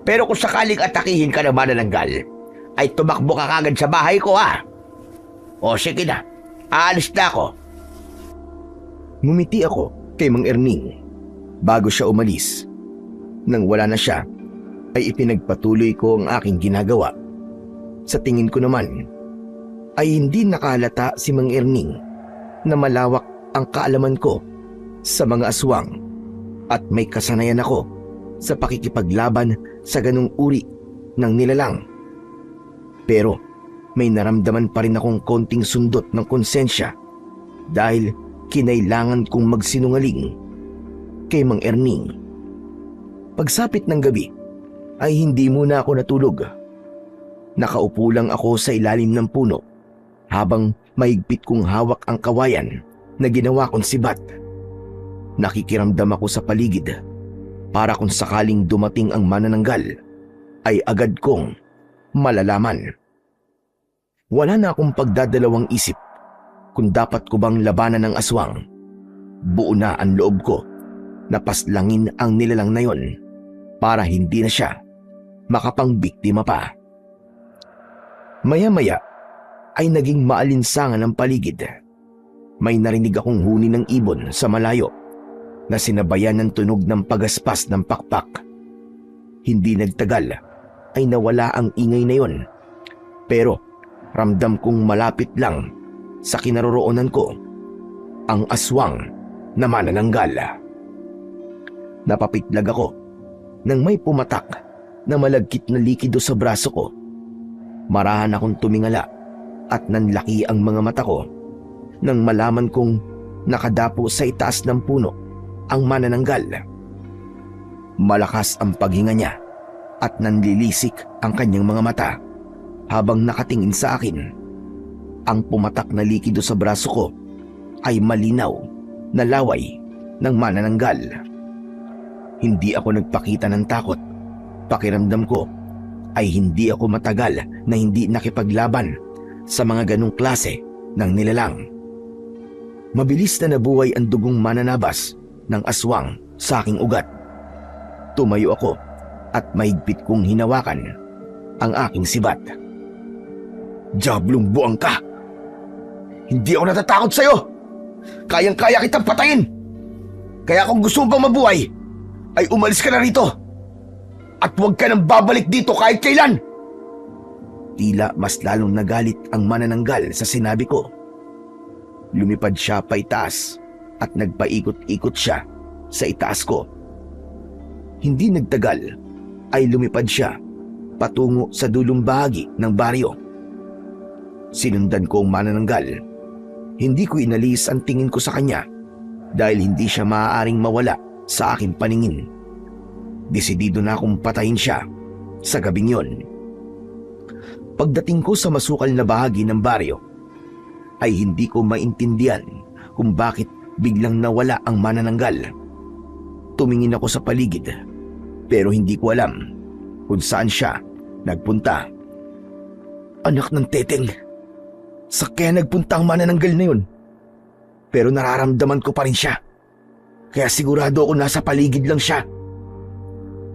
Pero kung sakaling atakihin ka ng manananggal, ay tumakbo ka kagad sa bahay ko, ha? O sige na, aalis na ako. Ngumiti ako kay Mang Erning bago siya umalis. Nang wala na siya, ay ipinagpatuloy ko ang aking ginagawa. Sa tingin ko naman, ay hindi nakalata si Mang Erning na malawak ang kaalaman ko sa mga aswang at may kasanayan ako sa pakikipaglaban sa ganung uri ng nilalang. Pero may naramdaman pa rin akong konting sundot ng konsensya dahil kinailangan kong magsinungaling kay Mang Erning. Pagsapit ng gabi ay hindi muna ako natulog. Nakaupo lang ako sa ilalim ng puno habang mahigpit kong hawak ang kawayan na ginawa kong sibat. Nakikiramdam ako sa paligid para kung sakaling dumating ang manananggal ay agad kong malalaman. Wala na akong pagdadalawang isip kung dapat ko bang labanan ng aswang. Buo na ang loob ko na paslangin ang nilalang na yon para hindi na siya makapangbiktima pa. Maya-maya ay naging maalinsangan ang paligid. May narinig akong huni ng ibon sa malayo na sinabayan ng tunog ng pagaspas ng pakpak. Hindi nagtagal ay nawala ang ingay na yon, pero ramdam kong malapit lang sa kinaroroonan ko ang aswang na manananggal. Napapitlag ako nang may pumatak na malagkit na likido sa braso ko. Marahan akong tumingala at nanlaki ang mga mata ko nang malaman kong nakadapo sa itaas ng puno ang manananggal. Malakas ang paghinga niya at nanlilisik ang kanyang mga mata habang nakatingin sa akin. Ang pumatak na likido sa braso ko ay malinaw na laway ng manananggal. Hindi ako nagpakita ng takot. Pakiramdam ko ay hindi ako matagal na hindi nakipaglaban sa mga ganong klase ng nilalang. Mabilis na nabuhay ang dugong mananabas ng aswang sa aking ugat. Tumayo ako at mahigpit kong hinawakan ang aking sibat. Diablong buang ka! Hindi ako natatakot sa'yo! Kayang-kaya kitang patayin! Kaya kung gusto mo pang mabuhay, ay umalis ka na rito! At huwag ka nang babalik dito kahit kailan! Tila mas lalong nagalit ang manananggal sa sinabi ko. Lumipad siya pa itaas at nagpaikot-ikot siya sa itaas ko. Hindi nagtagal ay lumipad siya patungo sa dulong bahagi ng baryo. Sinundan ko ang manananggal. Hindi ko inalis ang tingin ko sa kanya dahil hindi siya maaaring mawala sa aking paningin. Desidido na akong patayin siya sa gabing yon. Pagdating ko sa masukal na bahagi ng baryo, ay hindi ko maintindihan kung bakit biglang nawala ang manananggal. Tumingin ako sa paligid, pero hindi ko alam kung saan siya nagpunta. Anak ng teteng, sa kaya nagpunta ang manananggal na yun. Pero nararamdaman ko pa rin siya. Kaya sigurado ako nasa paligid lang siya.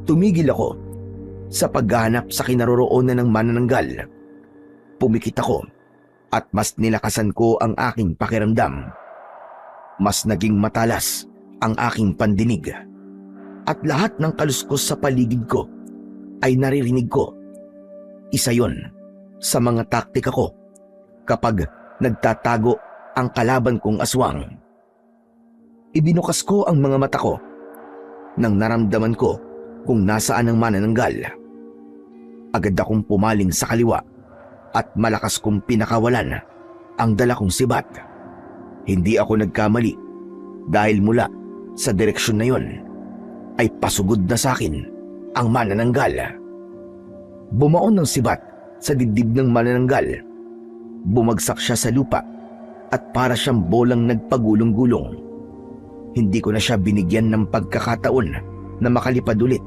Tumigil ako sa paghahanap sa kinaroroonan ng manananggal. Pumikit ako at mas nilakasan ko ang aking pakiramdam. Mas naging matalas ang aking pandinig. At lahat ng kaluskos sa paligid ko ay naririnig ko. Isa yon sa mga taktika ko kapag nagtatago ang kalaban kong aswang. Ibinukas ko ang mga mata ko nang naramdaman ko kung nasaan ang manananggal. Agad akong pumaling sa kaliwa at malakas kong pinakawalan ang dala kong sibat. Hindi ako nagkamali dahil mula sa direksyon na yon ay pasugod na sa akin ang manananggal. Bumaon ng sibat sa dibdib ng manananggal. Bumagsak siya sa lupa at para siyang bolang nagpagulong-gulong. Hindi ko na siya binigyan ng pagkakataon na makalipad ulit.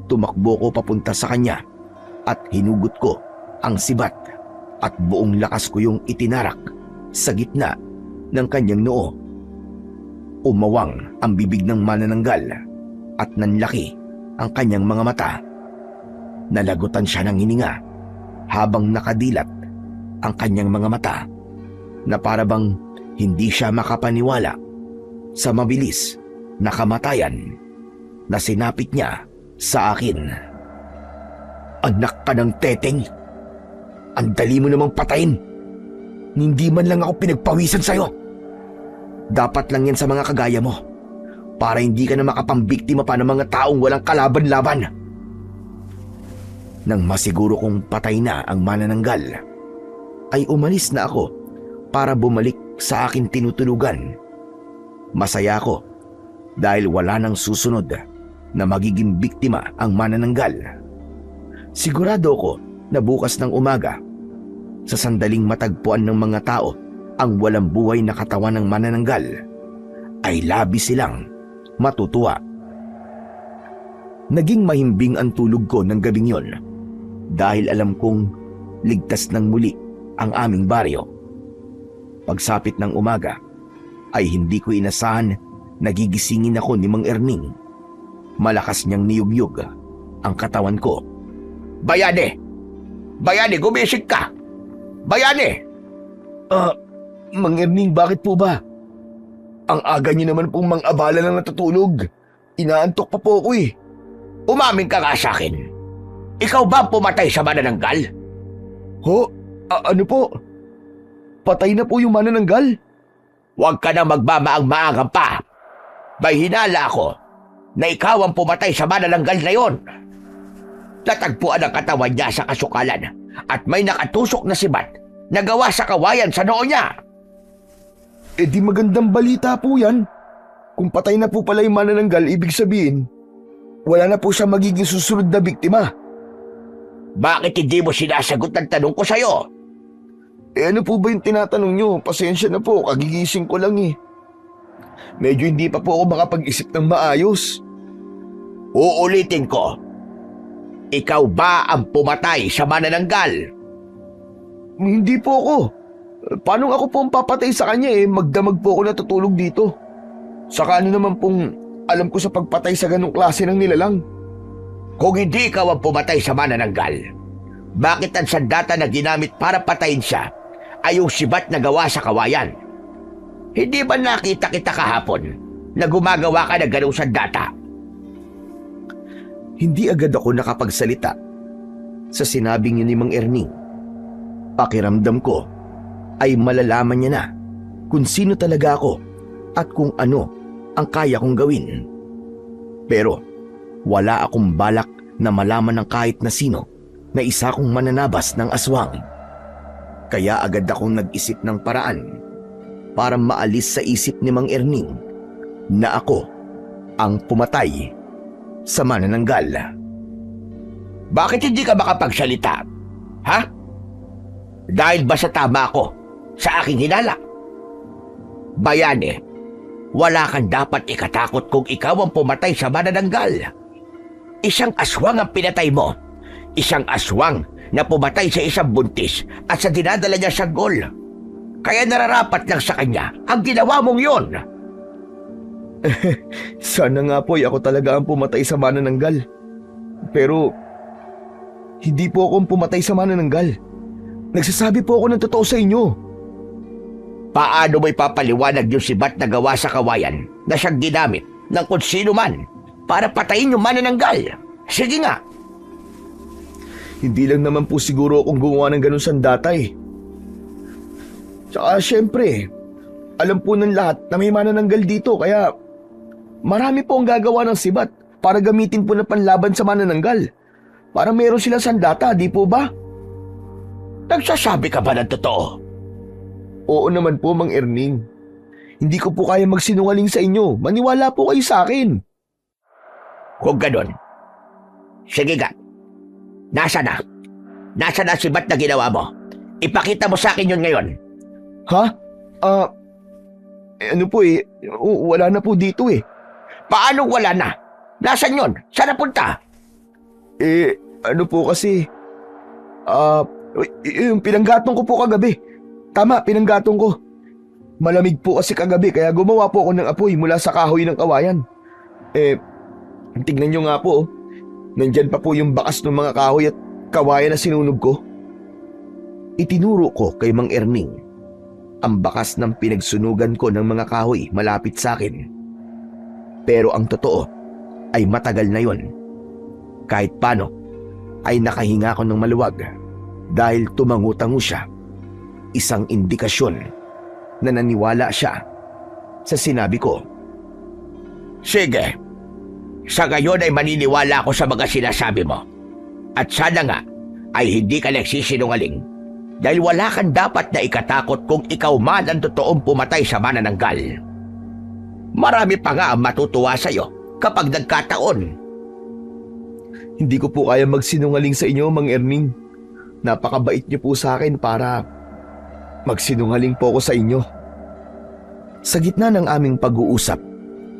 Tumakbo ko papunta sa kanya at hinugot ko ang sibat at buong lakas ko yung itinarak sa gitna ng kanyang noo. Umawang ang bibig ng manananggal at nanlaki ang kanyang mga mata. Nalagutan siya ng hininga habang nakadilat ang kanyang mga mata na parabang hindi siya makapaniwala sa mabilis na kamatayan na sinapit niya sa akin. Anak ka ng teteng! Ang dali mo namang patayin! Hindi man lang ako pinagpawisan sa'yo! Dapat lang yan sa mga kagaya mo para hindi ka na makapambiktima pa ng mga taong walang kalaban-laban. Nang masiguro kong patay na ang manananggal, ay umalis na ako para bumalik sa aking tinutulugan. Masaya ako dahil wala nang susunod na magiging biktima ang manananggal. Sigurado ko na bukas ng umaga, sa sandaling matagpuan ng mga tao ang walang buhay na katawan ng manananggal, ay labis silang matutuwa. Naging mahimbing ang tulog ko ng gabing yon dahil alam kong ligtas ng muli ang aming baryo. Pagsapit ng umaga, ay hindi ko inasahan na gigisingin ako ni Mang Erning. Malakas niyang niyugyug ang katawan ko. Bayani! Bayani, gumising ka! Bayani! Mang Erning, bakit po ba? Ang aga niyo naman pong mang-abala na natutulog. Inaantok pa po ako eh. Umamin ka nga sa akin. Ikaw ba ang pumatay sa manananggal? Ho? Ano po? Patay na po yung manananggal? Huwag ka na magmamaang-maangang pa. May hinala ako na ikaw ang pumatay sa manananggal na yon. Natagpuan ang katawan niya sa kasukalan at may nakatusok na sibat na gawa sa kawayan sa noo niya. Eh di magandang balita po yan. Kung patay na po pala yung manananggal, ibig sabihin, wala na po siya magiging susunod na biktima. Bakit hindi mo sinasagot ang tanong ko sa'yo? Eh ano po ba yung tinatanong nyo? Pasensya na po, kagigising ko lang eh. Medyo hindi pa po ako makapag-isip ng maayos. Uulitin ko. Ikaw ba ang pumatay sa manananggal? Hindi po ako. Paano ako po ang papatay sa kanya eh? Magdamag po ako natutulog dito. Saka ano naman pong alam ko sa pagpatay sa ganong klase ng nilalang. Kung hindi ikaw ang pumatay sa manananggal, bakit ang sandata na ginamit para patayin siya ay yung sibat na gawa sa kawayan? Hindi ba nakita kita kahapon na gumagawa ka ng ganong sandata? Hindi agad ako nakapagsalita sa sinabing yun ni Mang Erning. Pakiramdam ko ay malalaman niya na kung sino talaga ako at kung ano ang kaya kong gawin. Pero wala akong balak na malaman ng kahit na sino na isa kong mananabas ng aswang. Kaya agad akong nag-isip ng paraan para maalis sa isip ni Mang Erning na ako ang pumatay sa manananggal. Bakit hindi ka makapagsalita? Ha? Dahil ba sa tama ako sa aking hinala? Bayani, wala kang dapat ikatakot kung ikaw ang pumatay sa manananggal. Isang aswang ang pinatay mo. Isang aswang na pumatay sa isang buntis at sa dinadala niya sa gol. Kaya nararapat lang sa kanya ang ginawa mong yon. Sana nga po ako talaga ang pumatay sa manananggal. Pero hindi po ako ang pumatay sa manananggal. Nagsasabi po ako ng totoo sa inyo. Paano mo ipapaliwanag yung sibat na gawa sa kawayan na siyang ginamit ng kung sino man para patayin yung manananggal? Sige nga. Hindi lang naman po siguro akong gumawa ng ganun sandata eh. Tsaka syempre, alam po ng lahat na may manananggal dito kaya marami po ang gagawa ng sibat para gamitin po na panlaban sa manananggal. Para meron silang sandata, di po ba? Nagsasabi ka ba ng totoo? Oo naman po, Mang Erning. Hindi ko po kaya magsinungaling sa inyo. Maniwala po kayo sa akin. Kung ganun, sige nga. Nasa na? Nasa na sibat na ginawa mo? Ipakita mo sa akin yun ngayon. Ha? Ano po wala na po dito eh. Paano wala na? Nasaan yun? Saan napunta? Ano po kasi, yung pinanggatong ko po kagabi. Tama, pinanggatong ko. Malamig po kasi kagabi kaya gumawa po ako ng apoy mula sa kahoy ng kawayan. Tignan nyo nga po, nandyan pa po yung bakas ng mga kahoy at kawayan na sinunog ko. Itinuro ko kay Mang Erning ang bakas ng pinagsunugan ko ng mga kahoy malapit sa akin. Pero ang totoo ay matagal na yon. Kahit paano ay nakahinga ko ng maluwag dahil tumangu-tango siya. Isang indikasyon na naniwala siya sa sinabi ko. Sige. Sa ngayon ay maniniwala ako sa mga sinasabi mo. At sana nga ay hindi ka nagsisinungaling dahil wala kang dapat na ikatakot kung ikaw man ang totoong pumatay sa manananggal. Marami pa nga ang matutuwa sa'yo kapag nagkataon. Hindi ko po kaya magsinungaling sa inyo, Mang Erning. Napakabait niyo po sa akin para magsinungaling po ako sa inyo. Sa gitna ng aming pag-uusap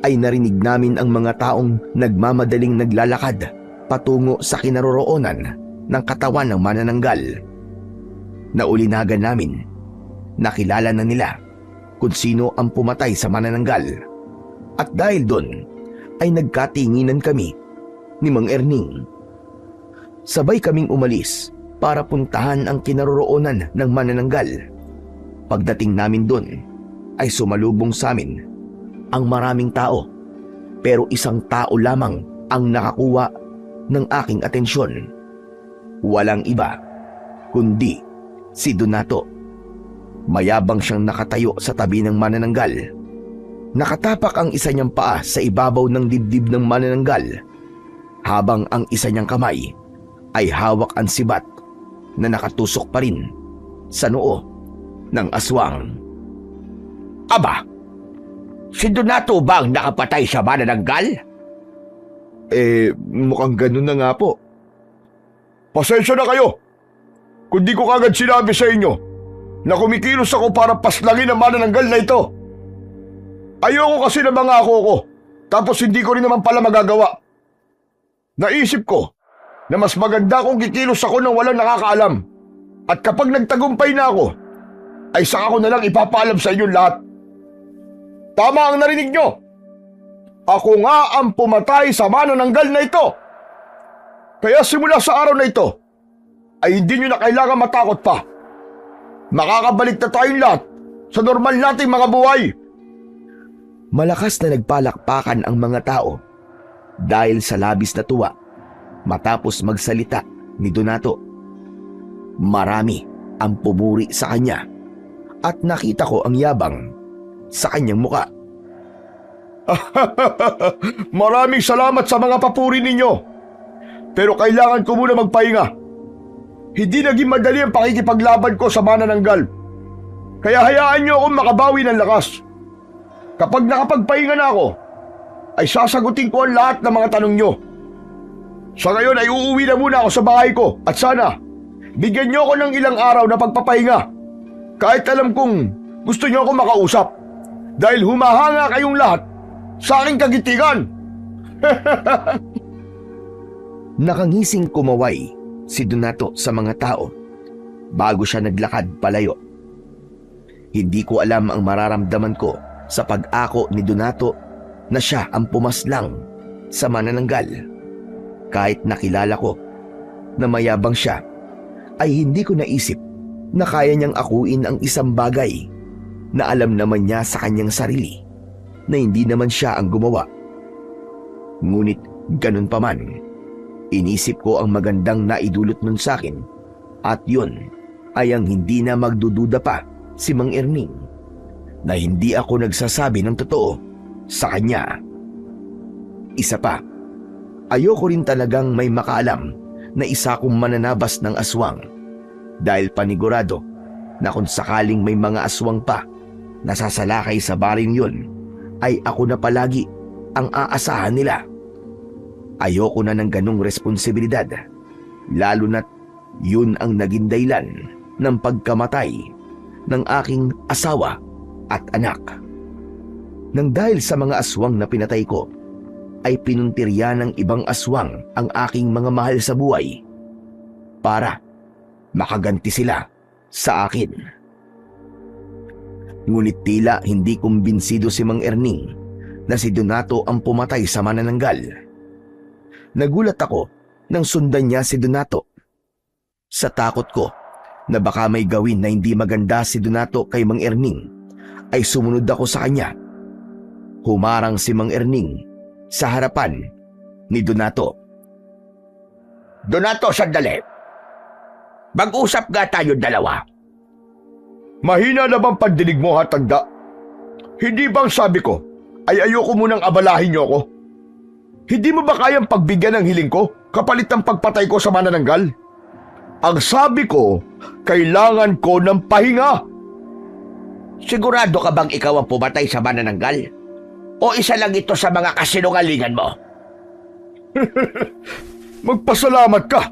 ay narinig namin ang mga taong nagmamadaling naglalakad patungo sa kinaroroonan ng katawan ng manananggal. Naulinagan namin, nakilala na nila kung sino ang pumatay sa manananggal. At dahil doon ay nagkatinginan kami ni Mang Erning. Sabay kaming umalis para puntahan ang kinaroroonan ng manananggal. Pagdating namin doon ay sumalubong sa amin ang maraming tao, pero isang tao lamang ang nakakuha ng aking atensyon. Walang iba kundi si Donato. Mayabang siyang nakatayo sa tabi ng manananggal. Nakatapak ang isa niyang paa sa ibabaw ng dibdib ng manananggal, habang ang isa niyang kamay ay hawak ang sibat na nakatusok pa rin sa noo ng aswang. Aba, si Donato ba ang nakapatay sa manananggal? Mukhang ganun na nga po. Pasensya na kayo kung di ko kagad sinabi sa inyo na kumikilos ako para paslangin ang manananggal na ito. Ayoko kasi na mangako ko, tapos hindi ko rin naman pala magagawa. Naisip ko na mas maganda kung kikilos ako nang walang nakakaalam. At kapag nagtagumpay na ako, ay saka ko na lang ipapaalam sa inyo lahat. Tama ang narinig nyo. Ako nga ang pumatay sa manananggal na ito. Kaya simula sa araw na ito, ay hindi nyo na kailangan matakot pa. Makakabalik na tayong lahat sa normal nating mga buhay. Malakas na nagpalakpakan ang mga tao dahil sa labis na tuwa matapos magsalita ni Donato. Marami ang pumuri sa kanya at nakita ko ang yabang sa kanyang muka. Maraming salamat sa mga papuri ninyo. Pero kailangan ko muna magpahinga. Hindi naging madali ang pakikipaglaban ko sa manananggal. Kaya hayaan niyo akong makabawi ng lakas. Kapag nakapagpahinga na ako, ay sasagutin ko ang lahat ng mga tanong nyo. Sa ngayon ay uuwi na muna ako sa bahay ko at sana bigyan nyo ako ng ilang araw na pagpapahinga. Kahit alam kong gusto nyo ako makausap dahil humahanga kayong lahat sa aking kagitigan. Nakangising kumaway si Donato sa mga tao bago siya naglakad palayo. Hindi ko alam ang mararamdaman ko sa pag-ako ni Donato na siya ang pumaslang sa manananggal. Kahit nakilala ko na mayabang siya, ay hindi ko naisip na kaya niyang akuin ang isang bagay na alam naman niya sa kanyang sarili na hindi naman siya ang gumawa. Ngunit ganun pa man, inisip ko ang magandang naidulot nun sa akin at yun ay ang hindi na magdududa pa si Mang Erning. na hindi ako nagsasabi ng totoo sa kanya. Isa pa, ayoko rin talagang may makaalam na isa akong mananabas ng aswang dahil panigurado na kung sakaling may mga aswang pa na sasalakay sa baring yun, ay ako na palagi ang aasahan nila. Ayoko na ng ganong responsibilidad, lalo na't yun ang naging dahilan ng pagkamatay ng aking asawa at anak. Nang dahil sa mga aswang na pinatay ko, ay pinuntirya ng ibang aswang ang aking mga mahal sa buhay para makaganti sila sa akin. Ngunit tila hindi kumbinsido si Mang Erning na si Donato ang pumatay sa manananggal. Nagulat ako nang sundan niya si Donato. Sa takot ko na baka may gawin na hindi maganda si Donato kay Mang Erning, ay sumunod ako sa kanya. Humarang si Mang Erning sa harapan ni Donato. Donato, sandali. Mag-usap nga tayo dalawa. Mahina na bang pagdinig mo, ha, tanda? Hindi bang sabi ko ay ayoko munang abalahin niyo ako? Hindi mo ba kayang pagbigyan ng hiling ko kapalit ng pagpatay ko sa manananggal? Ang sabi ko, kailangan ko ng pahinga. Sigurado ka bang ikaw ang pumatay sa manananggal? O isa lang ito sa mga kasinungalingan mo? Magpasalamat ka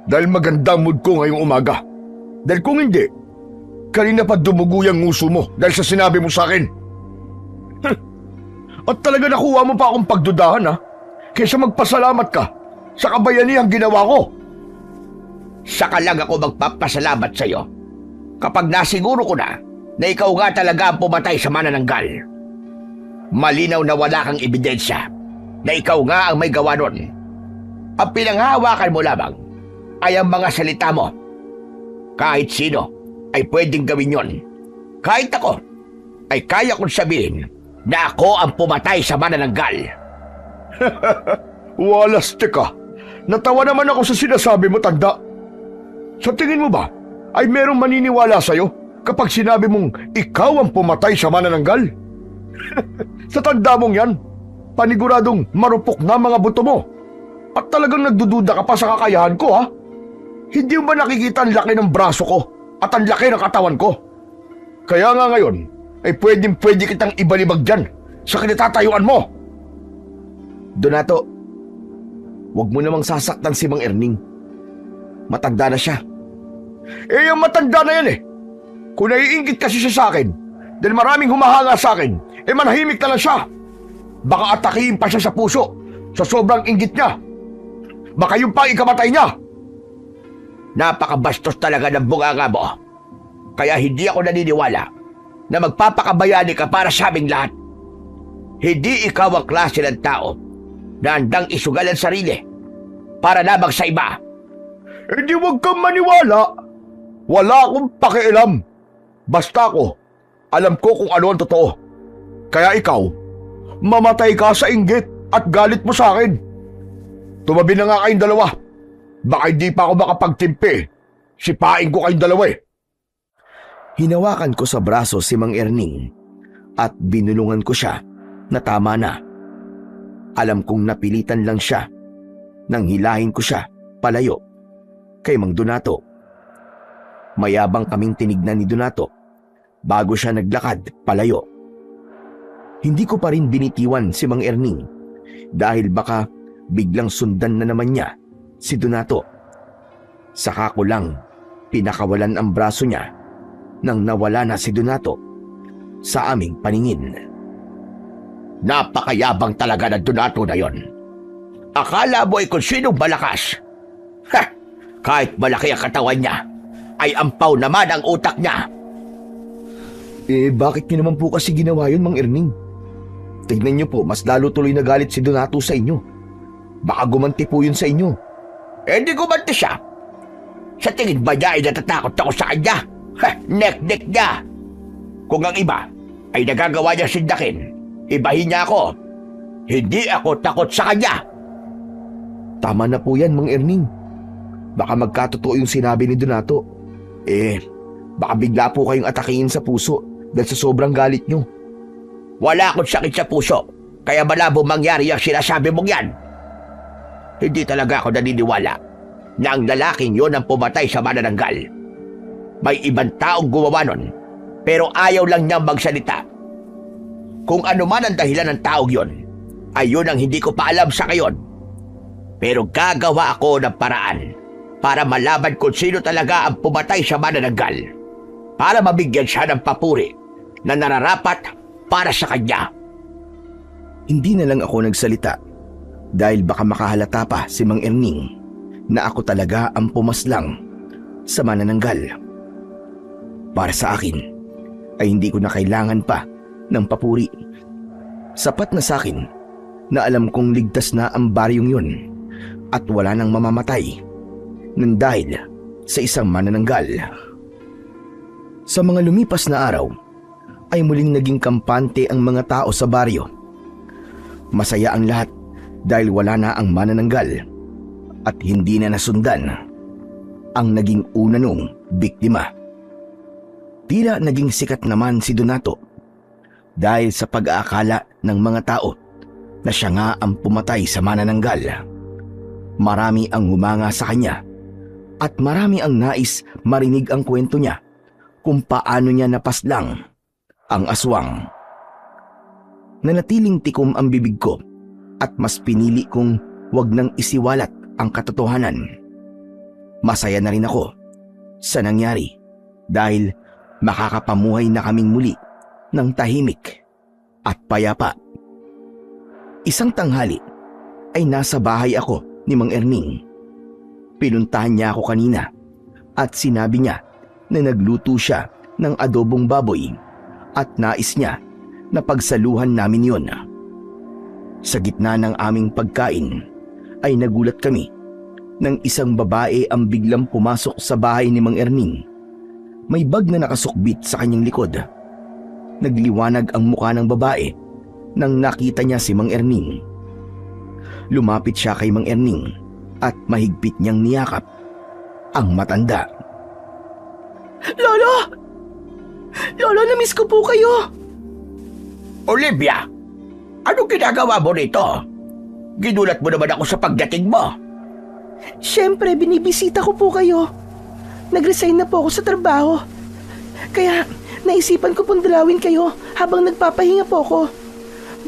dahil magandang mood ko ngayong umaga. Dahil kung hindi, kanina pa dumugo yung nguso mo dahil sa sinabi mo sa akin. At talaga nakuha mo pa akong pagdudahan, ha? Kaysa magpasalamat ka sa kabayanihan ginawa ko. Saka lang ako magpapasalamat sa iyo kapag nasiguro ko na ikaw nga talaga ang pumatay sa manananggal. Malinaw na wala kang ebidensya na ikaw nga ang may gawa nun. Ang pinanghahawakan mo lamang ay ang mga salita mo. Kahit sino ay pwedeng gawin yon. Kahit ako ay kaya kong sabihin na ako ang pumatay sa manananggal. Walas, teka. Natawa naman ako sa sinasabi mo, tanda. Sa tingin mo ba ay merong maniniwala sa'yo kapag sinabi mong ikaw ang pumatay sa manananggal? Sa tanda mong yan, paniguradong marupok na mga buto mo. At talagang nagdududa ka pa sa kakayahan ko, ha? Hindi mo ba nakikita ang laki ng braso ko at ang laki ng katawan ko? Kaya nga ngayon, ay pwede kitang ibalibag dyan sa kinatatayuan mo. Donato, huwag mo namang sasaktan si Mang Erning. Matanda na siya. Eh, yung matanda na yan eh. Kung naiinggit kasi siya sa akin, dahil maraming humahanga sa akin, eh manahimik na lang siya. Baka atakihin pa siya sa puso sa sobrang inggit niya. Baka yung pang ikamatay niya. Napakabastos talaga ng bunganga mo. Kaya hindi ako naniniwala na magpapakabayani ka para sa aming lahat. Hindi ikaw ang klase ng tao na handang isugal ang sarili para lamang sa iba. Hindi wag kang maniwala. Wala akong pakialam. Basta ako, alam ko kung ano ang totoo. Kaya ikaw, mamatay ka sa inggit at galit mo sa akin. Tumabi na nga kayong dalawa. Baka hindi pa ako makapagtimpi. Sipain ko kayong dalawa eh. Hinawakan ko sa braso si Mang Erning at binulungan ko siya na tama na. Alam kong napilitan lang siya nang hilahin ko siya palayo kay Mang Donato. Mayabang kaming tinignan ni Donato bago siya naglakad palayo. Hindi ko pa rin binitiwan si Mang Erning dahil baka biglang sundan na naman niya si Donato. Saka ko lang pinakawalan ang braso niya nang nawala na si Donato sa aming paningin. Napakayabang talaga ng Donato na yon. Akala mo ay kung sinong malakas. Ha! Kahit malaki ang katawan niya, ay ampaw naman ang utak niya. Eh bakit niyo naman po kasi ginawa yun, Mang Erning? Tignan niyo po, mas lalo tuloy na galit si Donato sa inyo. Baka gumanti po yun sa inyo. Eh di gumanti siya. Sa tingin ba niya ay natatakot ako sa kanya? Ha! Nek-nek niya. Kung ang iba ay nagagawa niya sindakin, ibahin niya ako. Hindi ako takot sa kanya. Tama na po yan, Mang Erning. Baka magkatotoo yung sinabi ni Donato. Eh, baka bigla po kayong atakihin sa puso dahil sa sobrang galit nyo. Wala akong sakit sa puso, kaya malabo mangyari ang sinasabi mong yan. Hindi talaga ako naniniwala na ang lalaking yon ang pumatay sa manananggal. May ibang taong gumawa nun, pero ayaw lang niyang magsalita. Kung ano man ang dahilan ng taong yon, ay yun ang hindi ko pa alam sa ngayon. Pero gagawa ako ng paraan para malaman kung sino talaga ang pumatay sa manananggal, para mabigyan siya ng papuri na nararapat para sa kanya. Hindi na lang ako nagsalita dahil baka makahalata pa si Mang Erning na ako talaga ang pumaslang sa manananggal. Para sa akin ay hindi ko na kailangan pa ng papuri. Sapat na sa akin na alam kong ligtas na ang baryong yun at wala nang mamamatay nang dahil sa isang manananggal. Sa mga lumipas na araw ay muling naging kampante ang mga tao sa baryo. Masaya ang lahat dahil wala na ang manananggal at hindi na nasundan ang naging una nung biktima. Tila naging sikat naman si Donato dahil sa pag-aakala ng mga tao na siya nga ang pumatay sa manananggal. Marami ang humanga sa kanya at marami ang nais marinig ang kwento niya kung paano niya napaslang ang aswang. Nanatiling tikom ang bibig ko at mas pinili kong wag nang isiwalat ang katotohanan. Masaya na rin ako sa nangyari dahil makakapamuhay na kaming muli ng tahimik at payapa. Isang tanghali ay nasa bahay ako ni Mang Erning. Pinuntahan niya ako kanina at sinabi niya na nagluto siya ng adobong baboy at nais niya na pagsaluhan namin yon. Sa gitna ng aming pagkain ay nagulat kami nang isang babae ang biglang pumasok sa bahay ni Mang Erning. May bag na nakasukbit sa kanyang likod. Nagliwanag ang mukha ng babae nang nakita niya si Mang Erning. Lumapit siya kay Mang Erning at mahigpit niyang niyakap ang matanda. Lolo! Lolo, namiss ko po kayo! Olivia, anong ginagawa mo rito? Ginulat mo naman ako sa pagdating mo. Siyempre, binibisita ko po kayo. Nag-resign na po ako sa trabaho. Kaya naisipan ko pong dalawin kayo habang nagpapahinga po ako.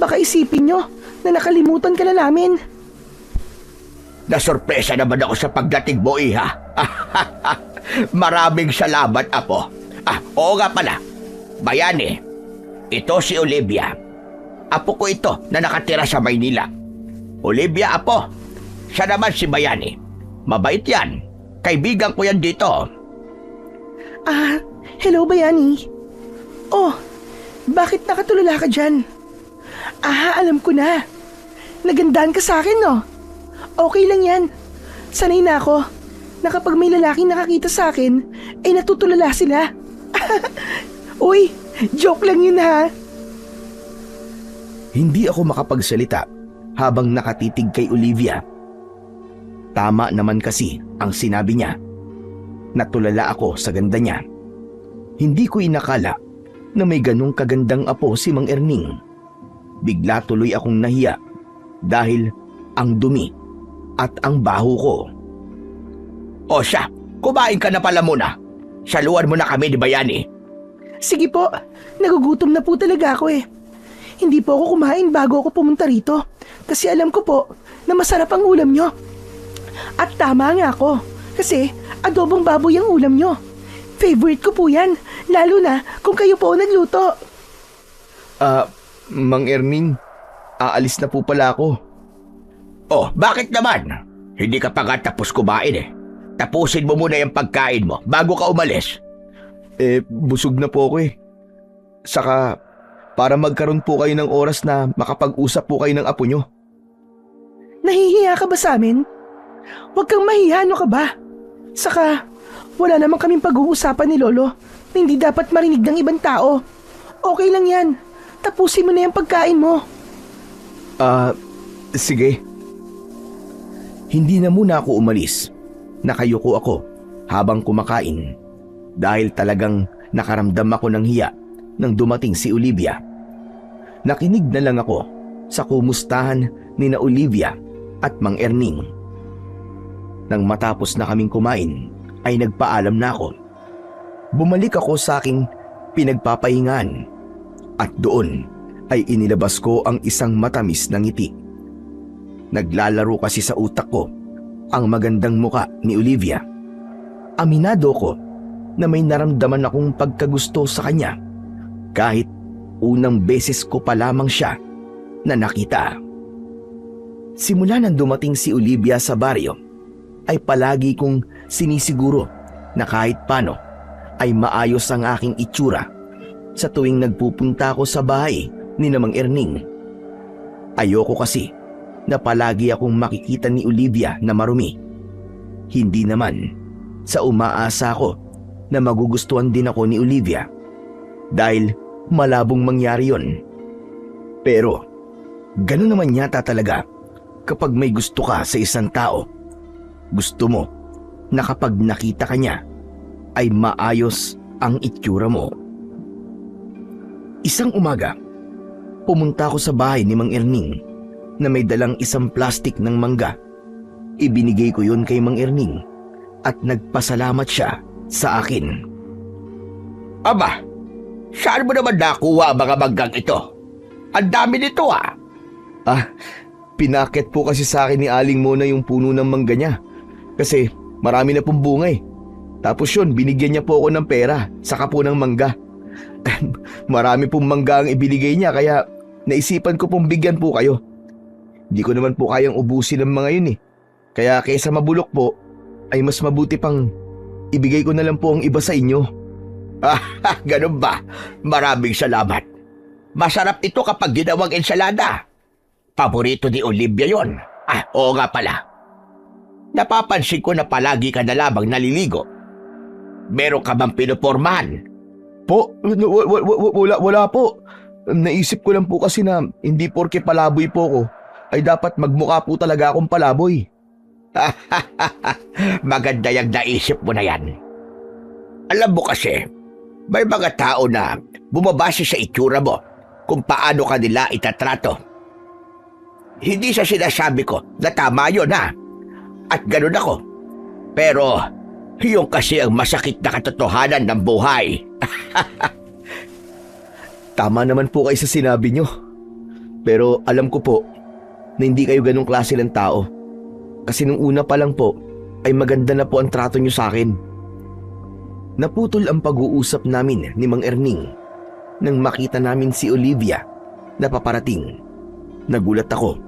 Baka isipin nyo na nakalimutan ka na namin. Nasurpresa naman ako sa pagdating mo, iha. Maraming salamat, apo. Oo nga pala. Bayani, ito si Olivia. Apo ko ito na nakatira sa Maynila. Olivia, apo. Siya naman si Bayani. Mabait yan. Kaibigan ko yan dito. Hello Bayani. Oh, bakit nakatulala ka dyan? Alam ko na. Nagandaan ka sa akin, no? Okay lang yan. Sanay na ako na kapag may lalaking nakakita sa akin, ay natutulala sila. Uy, joke lang yun ha. Hindi ako makapagsalita habang nakatitig kay Olivia. Tama naman kasi ang sinabi niya. Natulala ako sa ganda niya. Hindi ko inakala na may ganong kagandang apo si Mang Erning. Bigla tuloy akong nahiya dahil ang dumi at ang baho ko. O siya, kumain ka na pala muna. Saluhan mo na kami ni Bayani. Sige po, nagugutom na po talaga ako eh. Hindi po ako kumain bago ako pumunta rito kasi alam ko po na masarap ang ulam nyo. At tama nga ako kasi adobong baboy ang ulam nyo. Favorite ko po yan, lalo na kung kayo po nagluto. Mang Erning, aalis na po pala ako. Oh, bakit naman? Hindi ka pa nga tapos kumain eh. Tapusin mo muna yung pagkain mo bago ka umalis. Busog na po ako eh. Saka, para magkaroon po kayo ng oras na makapag-usap po kayo ng apo nyo. Nahihiya ka ba sa amin? Huwag kang mahiya, ano ka ba? Saka, wala namang kaming pag-uusapan ni Lolo na hindi dapat marinig ng ibang tao. Okay lang yan. Tapusin mo na yung pagkain mo. Sige. Hindi na muna ako umalis. Nakayuko ako habang kumakain dahil talagang nakaramdam ako ng hiya nang dumating si Olivia. Nakinig na lang ako sa kumustahan ni na Olivia at Mang Erning. Nang matapos na kaming kumain ay nagpaalam na ako. Bumalik ako sa aking pinagpapahingaan at doon ay inilabas ko ang isang matamis na ngiti. Naglalaro kasi sa utak ko ang magandang muka ni Olivia. Aminado ko na may naramdaman akong pagkagusto sa kanya kahit unang beses ko pa lamang siya na nakita. Simula nang dumating si Olivia sa baryo ay palagi kong sinisiguro na kahit paano ay maayos ang aking itsura sa tuwing nagpupunta ako sa bahay ni Mang Erning. Ayoko kasi na palagi akong makikita ni Olivia na marumi. Hindi naman sa umaasa ako na magugustuhan din ako ni Olivia dahil malabong mangyari yon. Pero gano'n naman yata talaga kapag may gusto ka sa isang tao. Gusto mo na kapag nakita ka niya ay maayos ang itsura mo. Isang umaga, pumunta ako sa bahay ni Mang Erning na may dalang isang plastik ng mangga. Ibinigay ko yun kay Mang Erning at nagpasalamat siya sa akin. Aba, saan mo naman nakuha ang mga manggang ito? Ang dami nito ah. Pinakit po kasi sa akin ni Aling Mona yung puno ng mangga niya. Kasi marami na pong bunga eh. Tapos yun, binigyan niya po ako ng pera, saka po ng mangga. Marami pong mangga ang ibinigay niya kaya naisipan ko pong bigyan po kayo. Hindi ko naman po kayang ubusin ng mga yun eh. Kaya kaysa mabulok po, ay mas mabuti pang ibigay ko na lang po ang iba sa inyo. Ganun ba? Maraming salamat. Masarap ito kapag ginawang ensalada. Paborito ni Olivia yon. Oo nga pala. Napapansin ko na palagi ka na lamang naliligo. Meron ka bang pinupormahan? Po, wala po. Naisip ko lang po kasi na hindi porke palaboy po ko, ay dapat magmukha po talaga akong palaboy. Maganda yung naisip mo na yan. Alam mo kasi, may mga tao na bumabase sa itsura mo kung paano ka nila itatrato. Hindi sa sinasabi ko na tama yun ha. At ganun ako. Pero, yung kasi ang masakit na katotohanan ng buhay. Tama naman po kayo sa sinabi nyo. Pero alam ko po na hindi kayo ganong klase ng tao. Kasi nung una pa lang po ay maganda na po ang trato nyo sa akin. Naputol ang pag-uusap namin ni Mang Erning nang makita namin si Olivia na paparating. Nagulat ako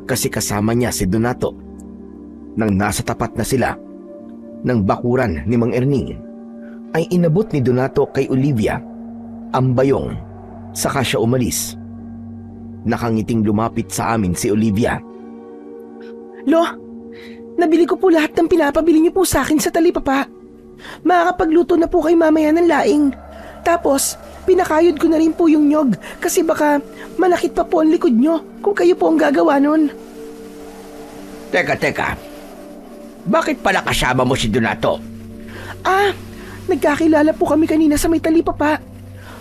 kasi kasama niya si Donato. Nang nasa tapat na sila ng bakuran ni Mang Erning ay inabot ni Donato kay Olivia ang bayong saka siya umalis. Nakangiting lumapit sa amin si Olivia. Lo, nabili ko po lahat ng pinapabili niyo po sa akin sa talipapa. Makakapagluto na po kay mamaya ng laing. Tapos, pinakayod ko na rin po yung nyog kasi baka malakit pa po ang likod nyo kung kayo po ang gagawa nun. Teka. Bakit pala kasama mo si Donato? Nagkakilala po kami kanina sa may talipapa.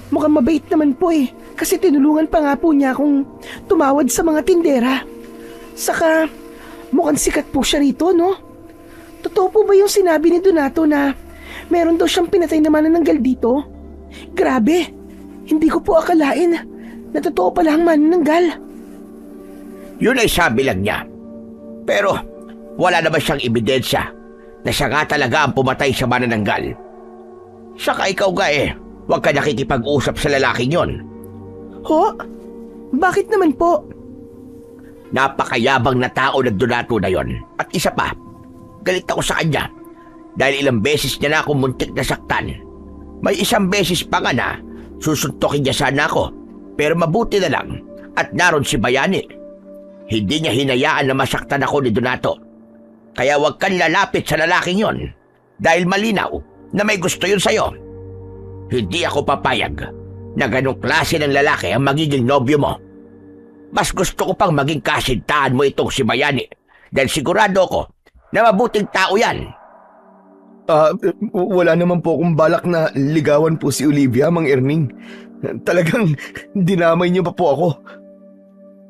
Mukhang mabait naman po eh, kasi tinulungan pa nga po niya akong tumawad sa mga tindera. Saka, mukhang sikat po siya rito, no? Totoo po ba yung sinabi ni Donato na meron daw siyang pinatay na manananggal dito? Grabe, hindi ko po akalain na totoo pala ang manananggal. Yun ay sabi lang niya. Pero, wala naman siyang ebidensya na siya nga talaga ang pumatay sa manananggal. Saka ikaw nga huwag ka nakikipag-usap sa lalaking yon. Ho? Bakit naman po? Napakayabang na tao ng Donato na yon. At isa pa, galit ako sa kanya dahil ilang beses niya na akong muntik na saktan. May isang beses pa nga na susuntokin niya sana ako, pero mabuti na lang at naroon si Bayani. Hindi niya hinayaan na masaktan ako ni Donato. Kaya huwag kang lalapit sa lalaking yon dahil malinaw na may gusto yun sa'yo. Hindi ako papayag na ganong klase ng lalaki ang magiging nobyo mo. Mas gusto ko pang maging kasintahan mo itong si Bayani dahil sigurado ko na mabuting tao yan. Wala naman po akong balak na ligawan po si Olivia, Mang Erning. Talagang dinamay niyo pa po ako.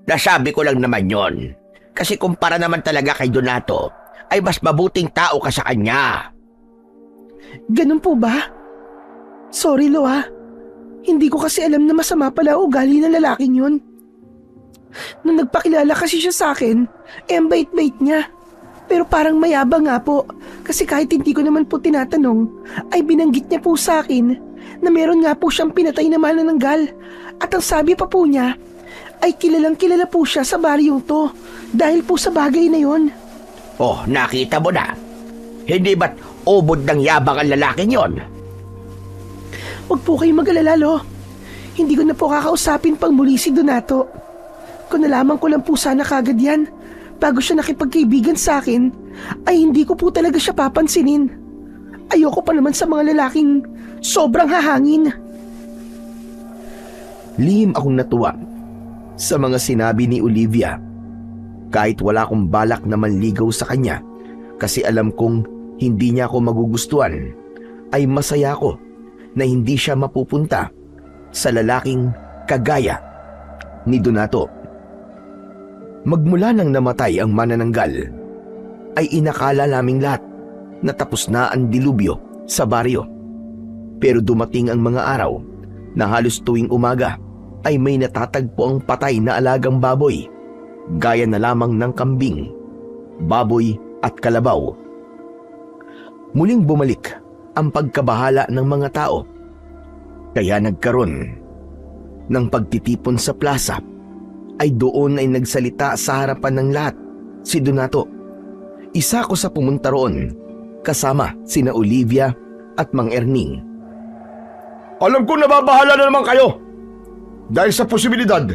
Nasabi ko lang naman yon. Kasi kumpara naman talaga kay Donato, ay mas mabuting tao ka sa kanya. Ganun po ba? Sorry, Lo ha. Hindi ko kasi alam na masama pala ugali ng lalaking yun. Nung nagpakilala kasi siya sa akin, ang bait-bait niya. Pero parang mayabang nga po, kasi kahit hindi ko naman po tinatanong, ay binanggit niya po sa akin na meron nga po siyang pinatay na manananggal. At ang sabi pa po niya, ay kilalang kilala po siya sa baryong to dahil po sa bagay na yon. Oh, nakita mo na. Hindi ba't ubod ng yabang ang lalaking yon? Huwag po kayong mag-alala, Lo. Hindi ko na po kakausapin pang muli si Donato. Kung nalaman ko lang po sana kagad yan, bago siya nakipagkaibigan sa akin, ay hindi ko po talaga siya papansinin. Ayoko pa naman sa mga lalaking sobrang hahangin. Lihim akong natuwa sa mga sinabi ni Olivia. Kahit wala akong balak na manligaw sa kanya kasi alam kong hindi niya ako magugustuhan, ay masaya ako na hindi siya mapupunta sa lalaking kagaya ni Donato. Magmula nang namatay ang manananggal, ay inakala naming lahat na tapos na ang dilubyo sa baryo. Pero dumating ang mga araw na halos tuwing umaga ay may natatagpo ang patay na alagang baboy, gaya na lamang ng kambing, baboy at kalabaw. Muling bumalik ang pagkabahala ng mga tao, kaya nagkaroon ng pagtitipon sa plaza. Ay doon ay nagsalita sa harapan ng lahat si Donato. Isa ko sa pumunta roon kasama sina Olivia at Mang Erning. Alam ko nababahala na naman kayo dahil sa posibilidad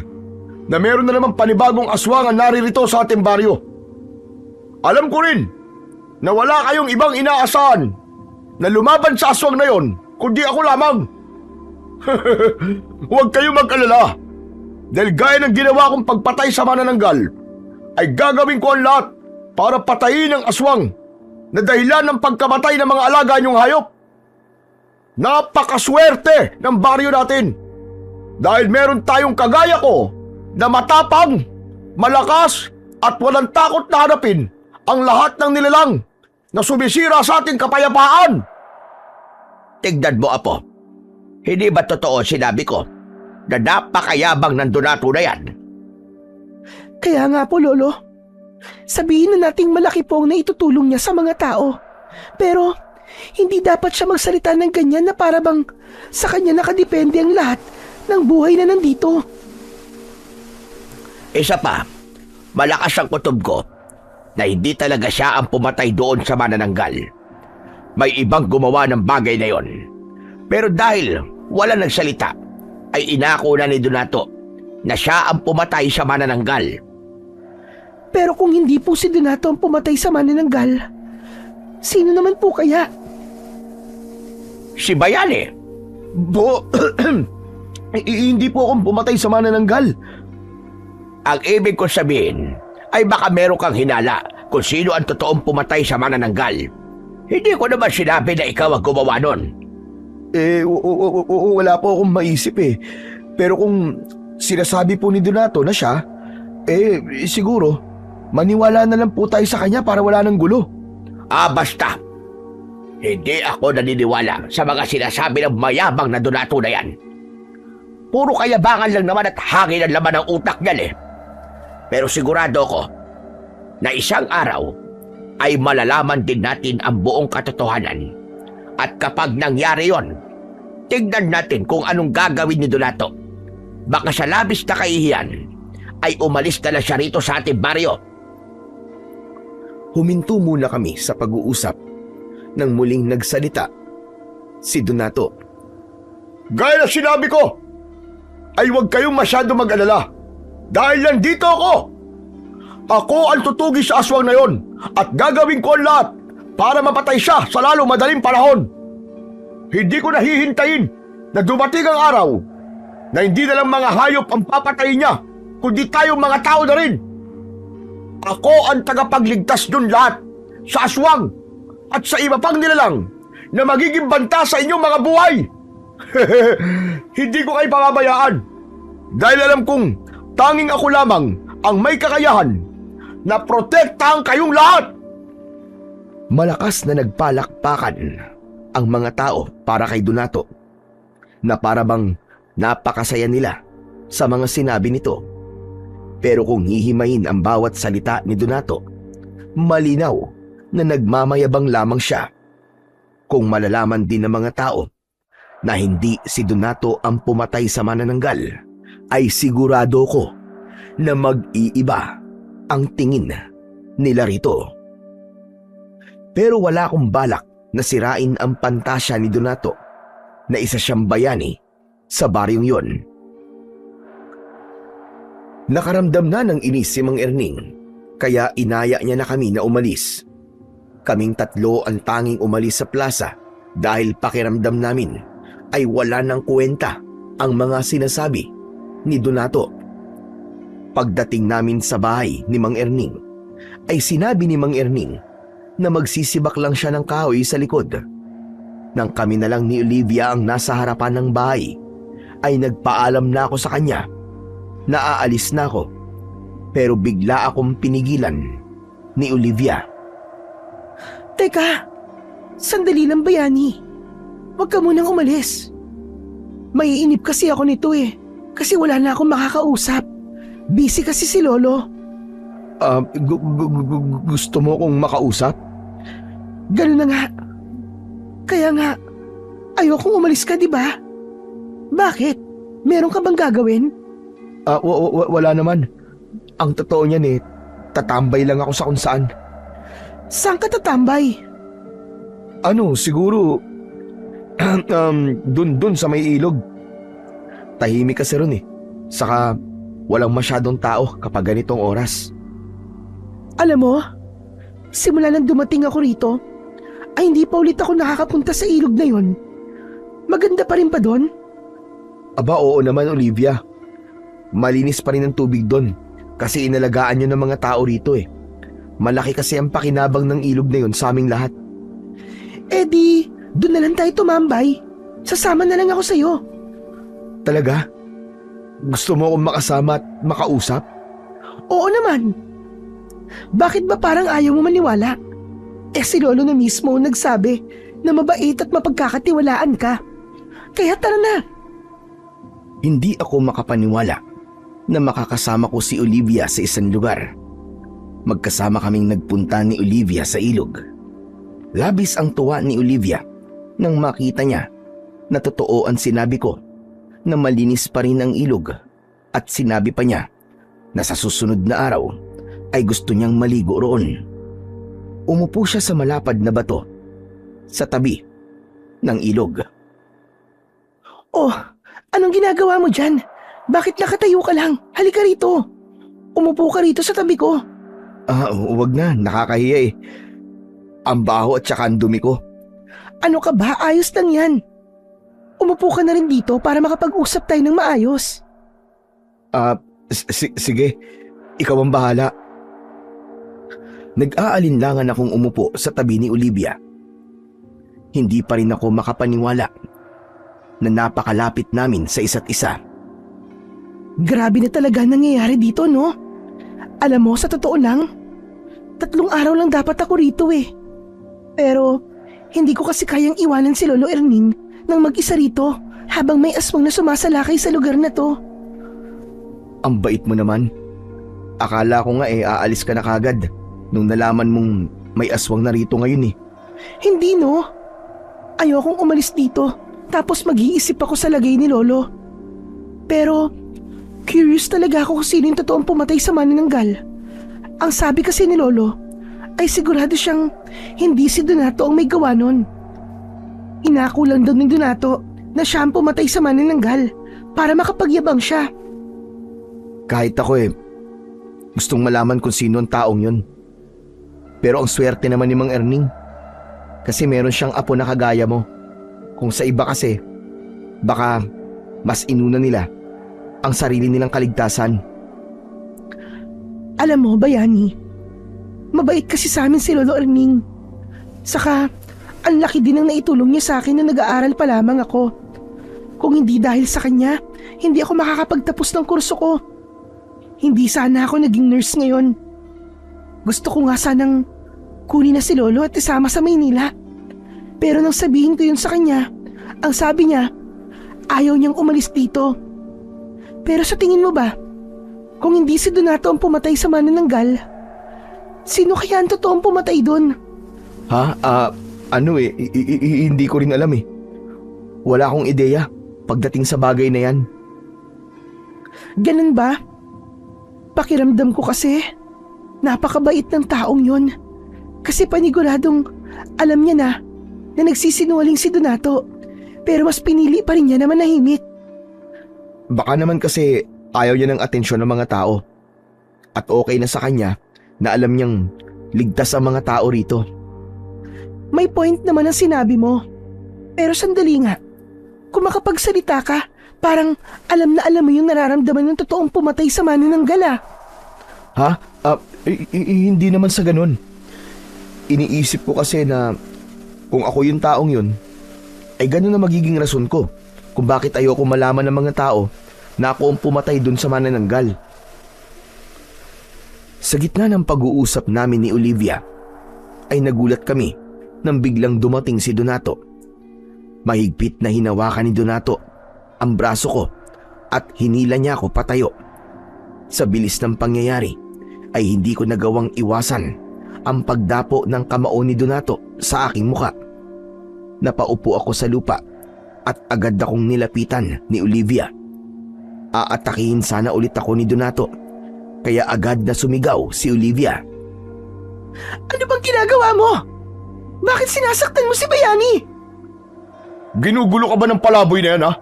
na meron na naman panibagong aswang ang naririto sa ating baryo. Alam ko rin na wala kayong ibang inaasahan na lumaban sa aswang na yon kundi ako lamang. Huwag kayong mag-alala dahil gaya ng ginawa kong pagpatay sa manananggal ay gagawin ko ang lahat para patayin ang aswang na dahilan ng pagkamatay ng mga alaga niyong hayop. Napakaswerte ng baryo natin dahil meron tayong kagaya ko na matapang, malakas at walang takot na harapin ang lahat ng nilalang na sumisira sa ating kapayapaan. Tignan mo, Apo. Hindi ba totoo sinabi ko na napakayabang ng Donato na yan? Kaya nga po, Lolo. Sabihin na nating malaki po ang naitutulong niya sa mga tao. Pero hindi dapat siya magsalita ng ganyan na para bang sa kanya nakadepende ang lahat ng buhay na nandito. Isa pa, malakas ang kutob ko na hindi talaga siya ang pumatay doon sa manananggal. May ibang gumawa ng bagay na yon. Pero dahil wala nagsalita, ay inako na ni Donato na siya ang pumatay sa manananggal. Pero kung hindi po si Donato ang pumatay sa manananggal, sino naman po kaya? Si Bayani. Hindi po akong pumatay sa manananggal. Ang ibig ko sabihin ay baka meron kang hinala kung sino ang totoong pumatay sa manananggal. Hindi ko naman sinabi na ikaw ang gumawa nun. Wala po akong maisip eh. Pero kung sinasabi po ni Donato na siya, siguro, maniwala na lang po tayo sa kanya para wala ng gulo. Basta. Hindi ako naniniwala sa mga sinasabi ng mayabang na Donato na yan. Puro kayabangan lang naman at hangin ang laman ng utak niyan eh. Pero sigurado ko na isang araw ay malalaman din natin ang buong katotohanan. At kapag nangyari yon, tignan natin kung anong gagawin ni Donato. Baka sa labis na kahihiyan ay umalis na siya rito sa ating baryo. Huminto muna kami sa pag-uusap nang muling nagsalita si Donato. Gaya na sinabi ko, ay huwag kayong masyado mag-alala dahil nandito ako. Ako ang tutugi sa aswang na yon at gagawin ko ang lahat para mapatay siya sa lalo madaling panahon. Hindi ko nahihintayin na dumating ang araw na hindi na lang mga hayop ang papatayin niya, kundi tayong mga tao na rin. Ako ang tagapagligtas dun lahat sa aswang at sa iba pang nilalang na magiging banta sa inyong mga buhay. Hindi ko kayo pababayaan dahil alam kong tanging ako lamang ang may kakayahan na protektahan kayong lahat. Malakas na nagpalakpakan ang mga tao para kay Donato na para bang napakasaya nila sa mga sinabi nito. Pero kung hihimayin ang bawat salita ni Donato, malinaw na nagmamayabang lamang siya. Kung malalaman din ng mga tao na hindi si Donato ang pumatay sa manananggal, ay sigurado ko na mag-iiba ang tingin nila rito. Pero wala akong balak na sirain ang pantasya ni Donato na isa siyang bayani sa baryong yon. Nakaramdam na ng inis si Mang Erning, kaya inaya niya na kami na umalis. Kaming tatlo ang tanging umalis sa plaza dahil pakiramdam namin ay wala ng kwenta ang mga sinasabi ni Donato. Pagdating namin sa bahay ni Mang Erning, ay sinabi ni Mang Erning na magsisibak lang siya ng kahoy sa likod. Nang kami na lang ni Olivia ang nasa harapan ng bahay, ay nagpaalam na ako sa kanya na aalis na ako. Pero bigla akong pinigilan ni Olivia. Teka, sandali lang bayani. Huwag ka munang umalis. Maiinip kasi ako nito kasi wala na akong makakausap. Busy kasi si Lolo. Gusto mo kong makausap? Ganun na nga. Kaya nga, ayokong umalis ka, di ba? Bakit? Meron ka bang gagawin? Wala naman. Ang totoo niyan tatambay lang ako sa kung saan. Saan ka tatambay? Siguro, dun sa may ilog. Tahimik kasi ron Saka, walang masyadong tao kapag ganitong oras. Alam mo, simula nang dumating ako rito, ay hindi pa ulit ako nakakapunta sa ilog na yon. Maganda pa rin ba doon? Aba, oo naman, Olivia. Malinis pa rin ang tubig doon kasi inalagaan nyo ng mga tao rito Malaki kasi ang pakinabang ng ilog na yon sa aming lahat. Di, doon na lang tayo tumambay. Sasama na lang ako sa'yo. Talaga? Gusto mo akong makasama at makausap? Oo naman. Bakit ba parang ayaw mo maniwala? Si Lolo na mismo nagsabi na mabait at mapagkakatiwalaan ka. Kaya tara na. Hindi ako makapaniwala na makakasama ko si Olivia sa isang lugar. Magkasama kaming nagpunta ni Olivia sa ilog. Labis ang tuwa ni Olivia nang makita niya na totoo ang sinabi ko na malinis pa rin ang ilog, at sinabi pa niya na sa susunod na araw ay gusto niyang maligo roon. Umupo siya sa malapad na bato sa tabi ng ilog. Oh, anong ginagawa mo dyan? Bakit nakatayo ka lang? Halika rito. Umupo ka rito sa tabi ko. Huwag na, nakakahiya Ang baho at saka ang dumi ko. Ano ka ba? Ayos lang yan. Umupo ka na rin dito para makapag-usap tayo ng maayos. Sige, ikaw ang bahala. Nag-aalinlangan akong umupo sa tabi ni Olivia. Hindi pa rin ako makapaniwala na napakalapit namin sa isa't isa. Grabe na talaga nangyayari dito, no? Alam mo, sa totoo lang, 3 araw lang dapat ako rito Pero, hindi ko kasi kayang iwanan si Lolo Erning nang mag-isa rito habang may aswang na sumasalakay sa lugar na to. Ang bait mo naman. Akala ko nga aalis ka na kagad nung nalaman mong may aswang na rito ngayon Hindi, no? Ayokong umalis dito tapos mag-iisip ako sa lagay ni Lolo. Pero, curious talaga ako kung sino yung totoong pumatay sa manananggal. Ang sabi kasi ni Lolo ay sigurado siyang hindi si Donato ang may gawa nun. Inako lang daw ni Donato na siya ang pumatay sa manananggal para makapagyabang siya. Kahit ako gustong malaman kung sino ang taong yun. Pero ang swerte naman ni Mang Erning kasi meron siyang apo na kagaya mo. Kung sa iba kasi, baka mas inuna nila ang sarili nilang kaligtasan. Alam mo, Bayani, mabait kasi sa amin si Lolo Erning. Saka, ang laki din ang naitulong niya sa akin na nag-aaral pa lamang ako. Kung hindi dahil sa kanya, hindi ako makakapagtapos ng kurso ko. Hindi sana ako naging nurse ngayon. Gusto ko nga sanang kunin na si Lolo at isama sa Maynila. Pero nang sabihin ko yun sa kanya, ang sabi niya, ayaw niyang umalis dito. Pero sa tingin mo ba, kung hindi si Donato ang pumatay sa manananggal, sino kaya ang totoong pumatay doon? Hindi ko rin alam eh. Wala akong ideya pagdating sa bagay na yan. Ganun ba? Pakiramdam ko kasi, napakabait ng taong yun. Kasi paniguradong alam niya na nagsisinungaling si Donato. Pero mas pinili pa rin niya na manahimik. Baka naman kasi ayaw niya ng atensyon ng mga tao. At okay na sa kanya na alam niyang ligtas ang mga tao rito. May point naman ang sinabi mo. Pero sandali nga, kung makapagsalita ka, parang alam na alam mo yung nararamdaman ng totoong pumatay sa manananggal ah. Hindi naman sa ganun. Iniisip ko kasi na kung ako yung taong yun, ay ganun na magiging rason ko kung bakit ayoko malaman ng mga tao na ako ang pumatay dun sa manananggal. Sa gitna ng pag-uusap namin ni Olivia, ay nagulat kami nang biglang dumating si Donato. Mahigpit na hinawakan ni Donato ang braso ko at hinila niya ako patayo. Sa bilis ng pangyayari ay hindi ko nagawang iwasan ang pagdapo ng kamao ni Donato sa aking muka. Napaupo ako sa lupa at agad akong nilapitan ni Olivia. Aatakihin sana ulit ako ni Donato, kaya agad na sumigaw si Olivia. Ano bang ginagawa mo? Bakit sinasaktan mo si Bayani? Ginugulo ka ba ng palaboy na yan, ha?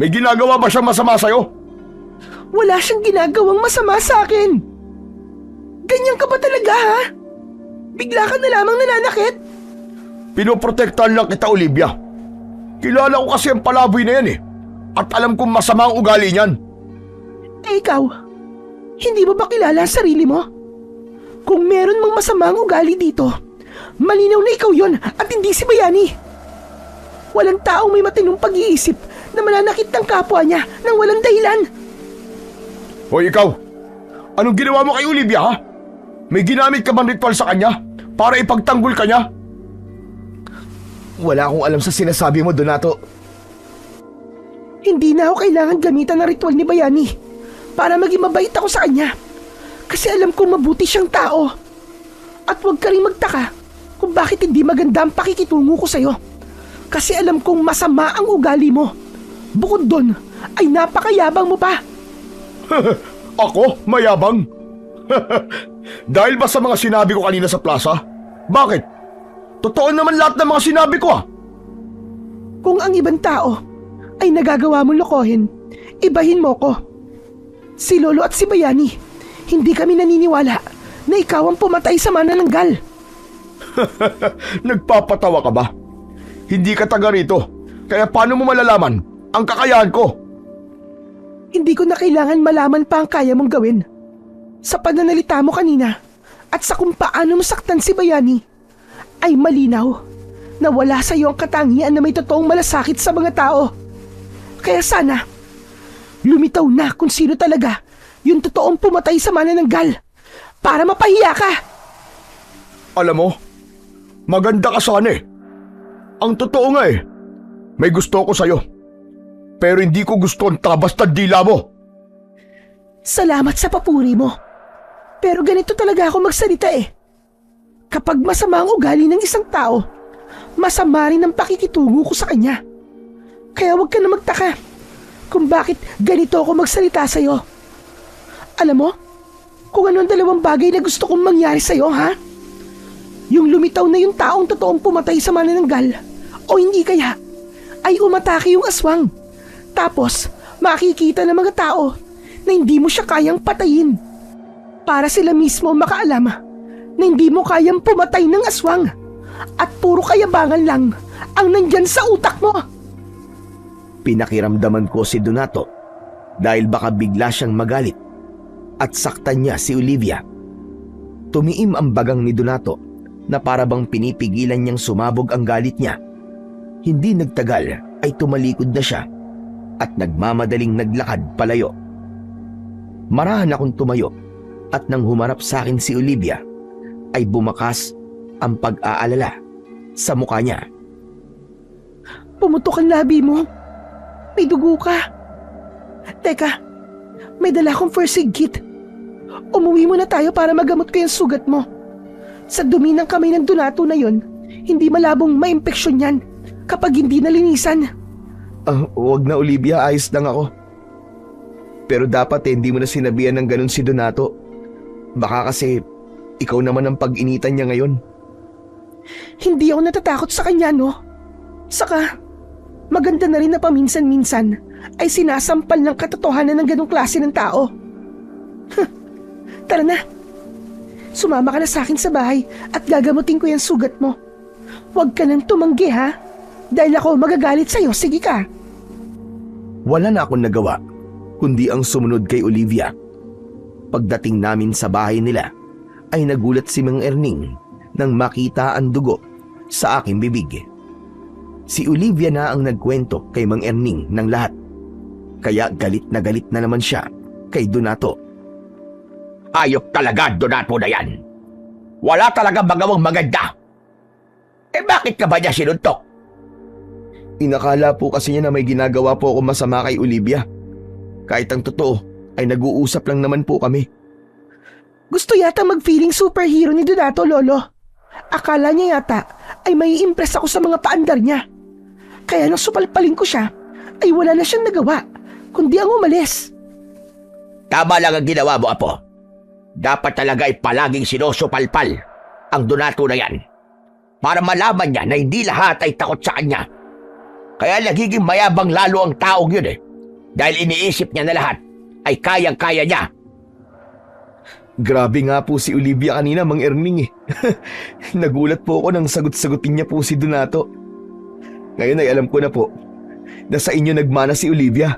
May ginagawa ba siyang masama sa'yo? Wala siyang ginagawang masama sa akin. Ganyan ka ba talaga ha? Bigla ka na lamang nananakit? Pinoprotektahan lang kita, Olivia. Kilala ko kasi ang palaboy na yan eh. At alam kong masama ang ugali niyan. Eh ikaw, hindi mo ba kilala ang sarili mo? Kung meron mang masama ang ugali dito, malinaw na ikaw yon at hindi si Bayani. Walang taong may matinong pag-iisip na mananakit ng kapwa niya nang walang dahilan. Hoy ikaw, anong ginawa mo kay Olivia, ha? May ginamit ka bang ritual sa kanya para ipagtanggol ka niya? Wala akong alam sa sinasabi mo, Donato. Hindi na ako kailangan gamitan ng ritual ni Bayani para maging mabait ako sa kanya. Kasi alam kong mabuti siyang tao. At huwag ka rin magtaka kung bakit hindi maganda ang pakikitungo ko sa'yo. Kasi alam kong masama ang ugali mo. Bukod doon, ay napakayabang mo pa. Ako? Mayabang? Dahil ba sa mga sinabi ko kanina sa plaza? Bakit? Totoo naman lahat ng mga sinabi ko, ah. Kung ang ibang tao ay nagagawa mong lokohin, ibahin mo ko. Si Lolo at si Bayani, hindi kami naniniwala na ikaw ang pumatay sa manananggal. Nagpapatawa ka ba? Hindi ka taga rito, kaya paano mo malalaman ang kakayahan ko? Hindi ko na kailangan malaman pa ang kaya mong gawin. Sa pananalita mo kanina at sa kung paano mo saktan si Bayani, ay malinaw na wala sa iyo ang katangian na may totoong malasakit sa mga tao. Kaya sana, lumitaw na kung sino talaga yung totoong pumatay sa manananggal para mapahiya ka. Alam mo, maganda ka sana eh. Ang totoo nga eh, may gusto ko sa'yo. Pero hindi ko gusto ang tabas na dila mo. Salamat sa papuri mo. Pero ganito talaga ako magsalita eh. Kapag masama ang ugali ng isang tao, masama rin ang pakikitungo ko sa kanya. Kaya huwag ka na magtaka kung bakit ganito ako magsalita sa'yo. Alam mo, kung ano ang dalawang bagay na gusto kong mangyari sa'yo, ha? Yung lumitaw na yung taong totoong pumatay sa manananggal, o hindi kaya, ay umatake yung aswang. Tapos, makikita ng mga tao na hindi mo siya kayang patayin. Para sila mismo makaalam na hindi mo kayang pumatay ng aswang at puro kayabangan lang ang nandyan sa utak mo. Pinakiramdaman ko si Donato dahil baka bigla siyang magalit at saktan niya si Olivia. Tumiim ang bagang ni Donato na para bang pinipigilan niyang sumabog ang galit niya. Hindi nagtagal ay tumalikod na siya at nagmamadaling naglakad palayo. Marahan akong tumayo at nang humarap sa akin si Olivia ay bumakas ang pag-aalala sa mukha niya. Pumutok ang labi mo. May dugo ka. Teka, may dala akong first aid kit. Umuwi muna tayo para magamot ko yung sugat mo. Sa dumi ng kamay ng Donato na yon, hindi malabong maimpeksyon yan kapag hindi nalinisan. Huwag na Olivia, ayos lang ako. Pero dapat hindi mo na sinabihan ng ganun si Donato. Baka kasi ikaw naman ang pag-initan niya ngayon. Hindi ako natatakot sa kanya, no? Saka, maganda na rin na paminsan-minsan ay sinasampal ng katotohanan ng ganong klase ng tao. Tara na. Sumama ka na sa akin sa bahay at gagamutin ko yung sugat mo. Huwag ka nang tumanggi, ha? Dahil ako magagalit sa'yo, sige ka. Wala na akong nagawa kundi ang sumunod kay Olivia. Pagdating namin sa bahay nila ay nagulat si Mang Erning nang makita ang dugo sa aking bibig. Si Olivia na ang nagkwento kay Mang Erning ng lahat. Kaya galit na naman siya kay Donato. Ayok talaga, Donato na yan. Wala talaga magawang maganda. Bakit ka ba niya sinuntok? Inakala po kasi niya na may ginagawa po ako masama kay Olivia. Kahit ang totoo ay nag-uusap lang naman po kami. Gusto yata mag-feeling superhero ni Donato, Lolo. Akala niya yata ay may impress ako sa mga paandar niya. Kaya nang supalpalin ko siya, ay wala na siyang nagawa, kundi ang umalis. Tama lang ang ginawa mo, Apo. Dapat talaga ay palaging sinusupalpal ang Donato na yan. Para malaman niya na hindi lahat ay takot sa kanya. Kaya nagiging mayabang lalo ang taong yun Dahil iniisip niya na lahat ay kayang-kaya niya. Grabe nga po si Olivia kanina, Mang Erning. Nagulat po ako nang sagot-sagutin niya po si Donato. Ngayon ay alam ko na po na sa inyo nagmana si Olivia.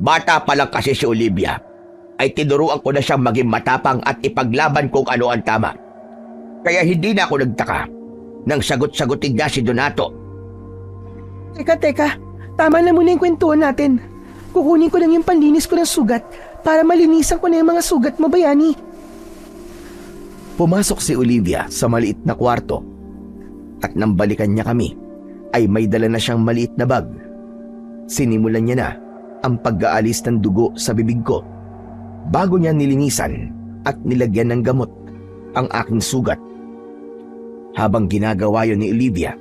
Bata pa lang kasi si Olivia ay tinuruan ko na siyang maging matapang at ipaglaban kung ano ang tama. Kaya hindi na ako nagtaka nang sagot-sagutin niya si Donato. Teka. Tama na muna yung kwentuhan natin. Kukunin ko lang yung panlinis ko ng sugat para malinisan ko na yung mga sugat mo, Bayani. Pumasok si Olivia sa maliit na kwarto at nang balikan niya kami ay may dala na siyang maliit na bag. Sinimulan niya na ang pag-aalis ng dugo sa bibig ko bago niya nilinisan at nilagyan ng gamot ang aking sugat. Habang ginagawa yon ni Olivia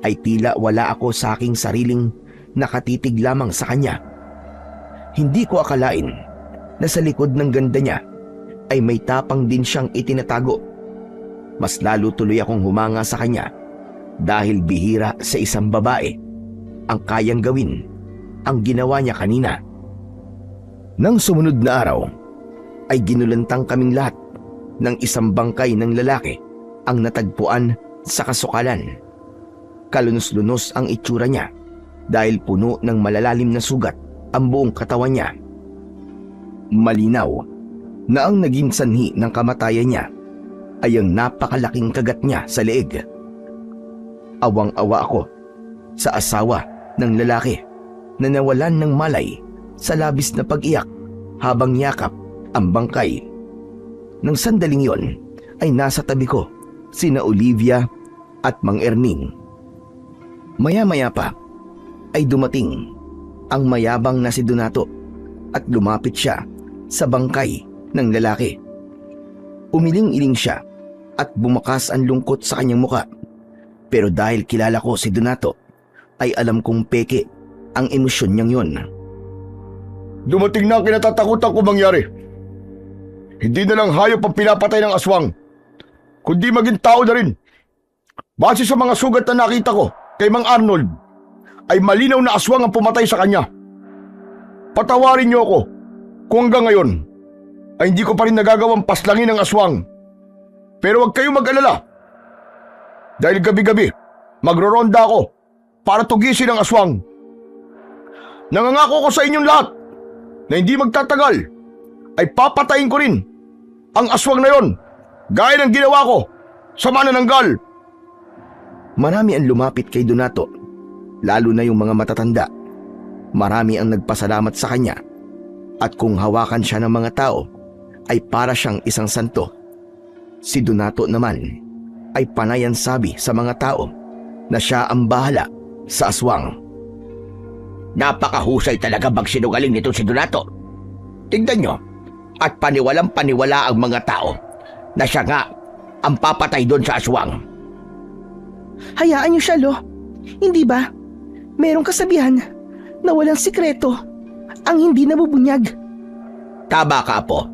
ay tila wala ako sa aking sariling nakatitig lamang sa kanya. Hindi ko akalain na sa likod ng ganda niya ay may tapang din siyang itinatago. Mas lalo tuloy akong humanga sa kanya dahil bihira sa isang babae ang kayang gawin ang ginawa niya kanina. Nang sumunod na araw ay ginulantang kaming lahat ng isang bangkay ng lalaki ang natagpuan sa kasukalan. Kalunos-lunos ang itsura niya dahil puno ng malalalim na sugat ang buong katawan niya. Malinaw na ang naging sanhi ng kamatayan niya ay ang napakalaking kagat niya sa leeg. Awang-awa ako sa asawa ng lalaki na nawalan ng malay sa labis na pag-iyak habang yakap ang bangkay. Nang sandaling yon ay nasa tabi ko sina Olivia at Mang Erning. Maya-maya pa ay dumating ang mayabang na si Donato at lumapit siya sa bangkay ng lalaki. Umiling-iling siya at bumakas ang lungkot sa kanyang muka. Pero dahil kilala ko si Donato ay alam kong peke ang emosyon niyang yon. Dumating na ang kinatatakutan ko mangyari. Hindi na lang hayop ang pinapatay ng aswang, kundi maging tao na rin. Base sa mga sugat na nakita ko kay Mang Arnold, ay malinaw na aswang ang pumatay sa kanya. Patawarin niyo ako kung hanggang ngayon ay hindi ko pa rin nagagawang paslangin ang aswang. Pero huwag kayong mag-alala. Dahil gabi-gabi, magroronda ako para tugisin ang aswang. Nangangako ko sa inyong lahat na hindi magtatagal ay papatayin ko rin ang aswang na yon, gaya ng ginawa ko sa manananggal! Marami ang lumapit kay Donato, lalo na yung mga matatanda. Marami ang nagpasalamat sa kanya at kung hawakan siya ng mga tao ay para siyang isang santo. Si Donato naman ay panayan sabi sa mga tao na siya ang bahala sa aswang. Napakahusay talaga magsinungaling nito si Donato. Tingnan nyo, at paniwalang paniwala ang mga tao na siya nga ang papatay doon sa aswang. Hayaan niyo siya, Lo. Hindi ba? Merong kasabihan na walang sikreto ang hindi nabubunyag. Tama ka po.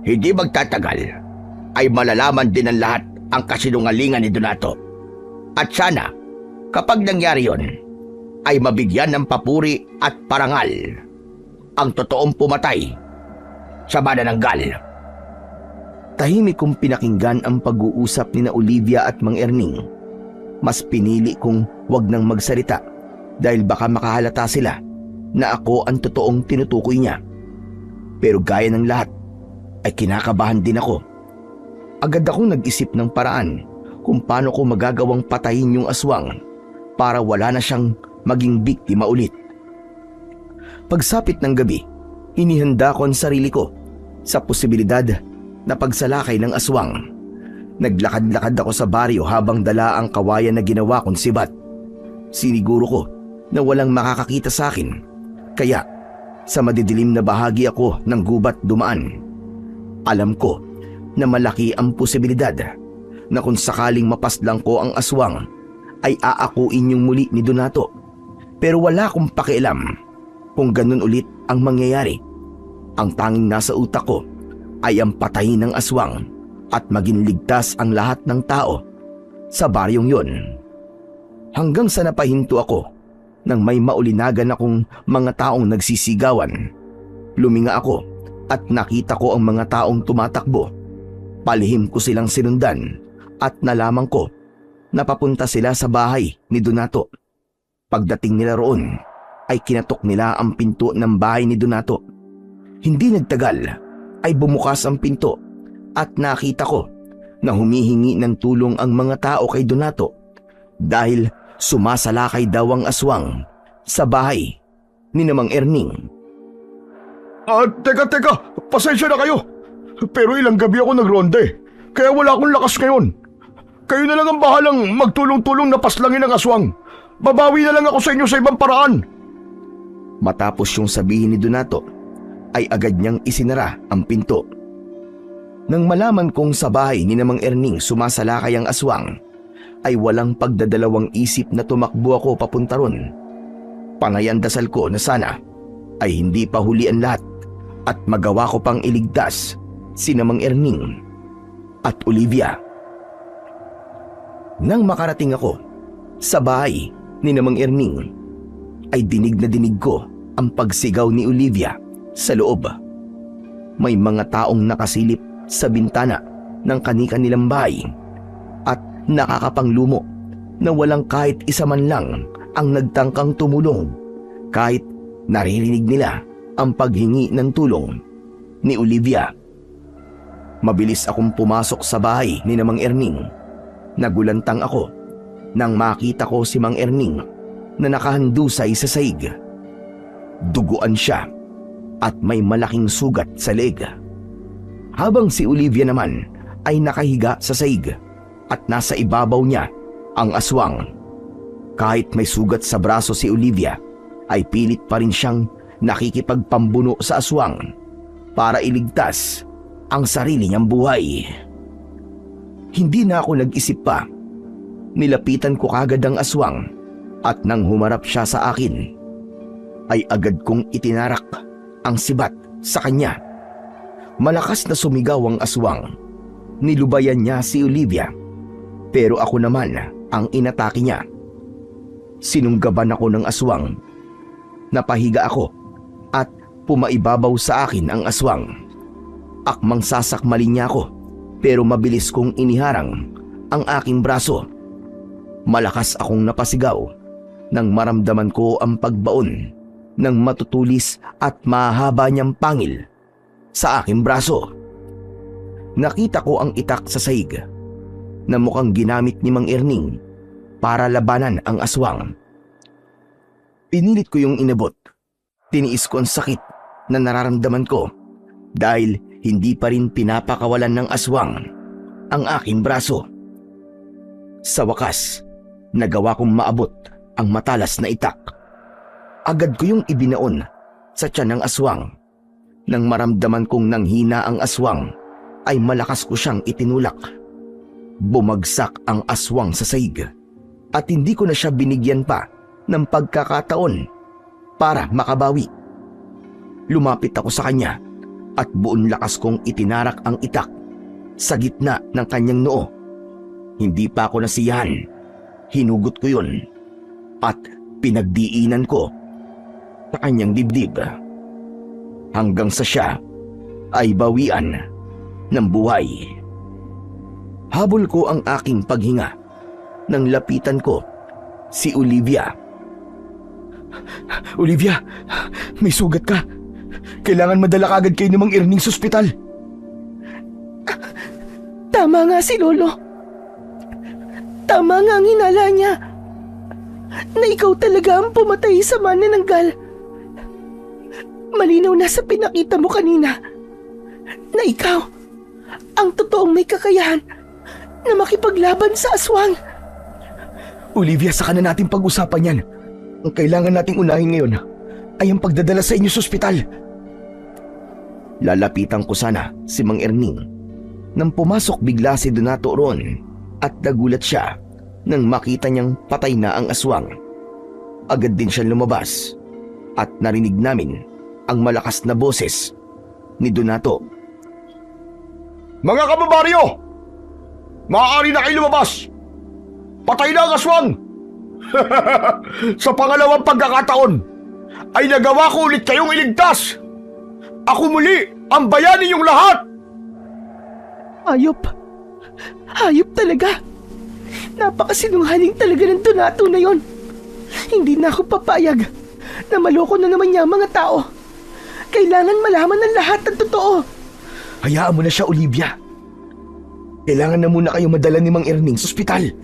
Hindi magtatagal ay malalaman din ng lahat ang kasinungalingan ni Donato. At sana, kapag nangyari yon, ay mabigyan ng papuri at parangal ang totoong pumatay sa manananggal. Tahimik kong pinakinggan ang pag-uusap ni na Olivia at Mang Erning. Mas pinili kong wag nang magsalita dahil baka makahalata sila na ako ang totoong tinutukoy niya. Pero gaya ng lahat ay kinakabahan din ako. Agad akong nag-isip ng paraan kung paano ko magagawang patayin yung aswang para wala na siyang maging biktima ulit. Pagsapit ng gabi, inihanda ko ang sarili ko sa posibilidad na pagsalakay ng aswang. Naglakad-lakad ako sa baryo habang dala ang kawayan na ginawa kong sibat. Siniguro ko na walang makakakita sa akin, kaya sa madidilim na bahagi ako ng gubat dumaan. Alam ko na malaki ang posibilidad na kung sakaling mapaslang ko ang aswang ay aakuin yung muli ni Donato. Pero wala akong pakialam kung ganun ulit ang mangyayari. Ang tanging nasa utak ko ay ang patayin ng aswang at maging ligtas ang lahat ng tao sa baryong yon. Hanggang sa napahinto ako nang may maulinagan akong mga taong nagsisigawan. Luminga ako at nakita ko ang mga taong tumatakbo. Palihim ko silang sinundan at nalaman ko na papunta sila sa bahay ni Donato. Pagdating nila roon ay kinatok nila ang pinto ng bahay ni Donato. Hindi nagtagal ay bumukas ang pinto at nakita ko na humihingi ng tulong ang mga tao kay Donato dahil sumasalakay daw ang aswang sa bahay ni Mang Erning. Teka, pasensya na kayo. Pero ilang gabi ako nagronde, kaya wala akong lakas ngayon. Kayo na lang ang bahalang magtulong-tulong na paslangin ang aswang. Babawi na lang ako sa inyo sa ibang paraan. Matapos yung sabihin ni Donato, ay agad niyang isinara ang pinto. Nang malaman kong sa bahay ni Mang Erning sumasalakay ang aswang, ay walang pagdadalawang isip na tumakbo ako papunta ron. Panayan dasal ko na sana ay hindi pa huli ang lahat at magawa ko pang iligtas si Mang Erning at Olivia. Nang makarating ako sa bahay ni Mang Erning, ay dinig na dinig ko ang pagsigaw ni Olivia sa loob. May mga taong nakasilip sa bintana ng kani-kanilang bahay at nakakapanglumo na walang kahit isa man lang ang nagtangkang tumulong kahit naririnig nila ang paghingi ng tulong ni Olivia. Mabilis akong pumasok sa bahay ni Mang Erning. Nagulantang ako nang makita ko si Mang Erning na nakahandusay sa saig. Duguan siya at may malaking sugat sa leeg. Habang si Olivia naman ay nakahiga sa saig at nasa ibabaw niya ang aswang. Kahit may sugat sa braso si Olivia, ay pilit pa rin siyang nakikipagpambuno sa aswang para iligtas ang sarili niyang buhay. Hindi na ako nag-isip pa. Nilapitan ko kagad ang aswang at nang humarap siya sa akin, ay agad kong itinarak ang sibat sa kanya. Malakas na sumigaw ang aswang. Nilubayan niya si Olivia, pero ako naman ang inatake niya. Sinunggaban ako ng aswang. Napahiga ako at pumaibabaw sa akin ang aswang. Akmang sasakmalin niya ako, pero mabilis kong iniharang ang aking braso. Malakas akong napasigaw nang maramdaman ko ang pagbaon ng matutulis at mahaba niyang pangil sa aking braso. Nakita ko ang itak sa saig. na mukhang ginamit ni Mang Erning para labanan ang aswang. Pinilit ko yung inabot. Tiniis ko ang sakit na nararamdaman ko dahil hindi pa rin pinapakawalan ng aswang ang aking braso. Sa wakas, nagawa kong maabot ang matalas na itak. Agad ko yung ibinaon sa tiyan ng aswang. Nang maramdaman kong nanghina ang aswang, ay malakas ko siyang itinulak. Bumagsak ang aswang sa sahig at hindi ko na siya binigyan pa ng pagkakataon para makabawi. Lumapit ako sa kanya at buong lakas kong itinarak ang itak sa gitna ng kanyang noo. Hindi pa ako nasiyahan. Hinugot ko yun at pinagdiinan ko sa kanyang dibdib hanggang sa siya ay bawian ng buhay. Habol ko ang aking paghinga nang lapitan ko si Olivia. Olivia, may sugat ka. Kailangan madala kagad kayo ni Mang Erning sa ospital. Tama nga si Lolo. Tama nga ang hinala niya. Na ikaw talaga ang pumatay sa manananggal. Malinaw na sa pinakita mo kanina na ikaw ang totoong may kakayahan na makipaglaban sa aswang. Olivia, saka na natin pag-usapan yan. Ang kailangan nating unahin ngayon ay ang pagdadala sa inyo sa ospital. Lalapitan ko sana si Mang Erning nang pumasok bigla si Donato roon at nagulat siya nang makita niyang patay na ang aswang. Agad din siyang lumabas at narinig namin ang malakas na boses ni Donato. Mga kababaryo! Maaari na kayo lumabas! Patay na ang aswang! Sa pangalawang pagkakataon ay nagawa ko ulit kayong iligtas! Ako muli ang bayani niyong lahat! Hayop. Hayop talaga. Napakasinungaling talaga ng Donato na yon. Hindi na ako papayag na maloko na naman niya ang mga tao. Kailangan malaman ng lahat ng totoo. Hayaan mo na siya, Olivia. Kailangan na muna kayo madala ni Mang Erning sa ospital.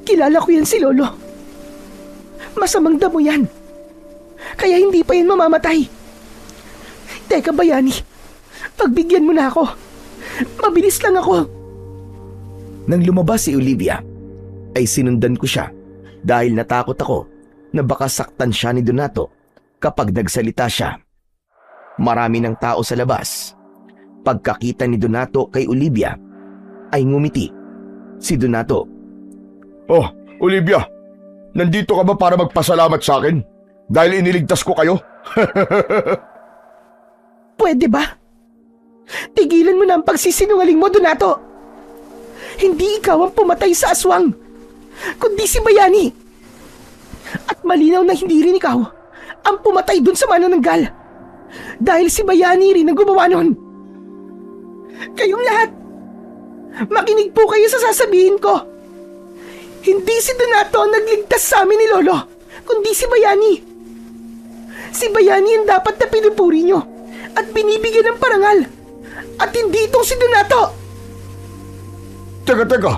Kilala ko yan si Lolo. Masamang damo yan. Kaya hindi pa yan mamamatay. Teka, bayani. Pagbigyan mo na ako. Mabilis lang ako. Nang lumabas si Olivia, ay sinundan ko siya dahil natakot ako na baka saktan siya ni Donato kapag nagsalita siya. Marami ng tao sa labas. Pagkakita ni Donato kay Olivia, ay ngumiti. Si Donato, Oh, Olivia, nandito ka ba para magpasalamat sa akin? Dahil iniligtas ko kayo? Pwede ba? Tigilan mo na ang pagsisinungaling mo, Donato. Hindi ikaw ang pumatay sa aswang, kundi si Bayani. At malinaw na hindi rin ikaw ang pumatay dun sa manananggal. Dahil si Bayani rin ang gumawa nun. Kayong lahat, makinig po kayo sa sasabihin ko. Hindi si Donato ang nagligtas sa amin ni Lolo, kundi si Bayani. Si Bayani ang dapat na pinupuri nyo at binibigyan ng parangal. At hindi itong si Donato. Teka,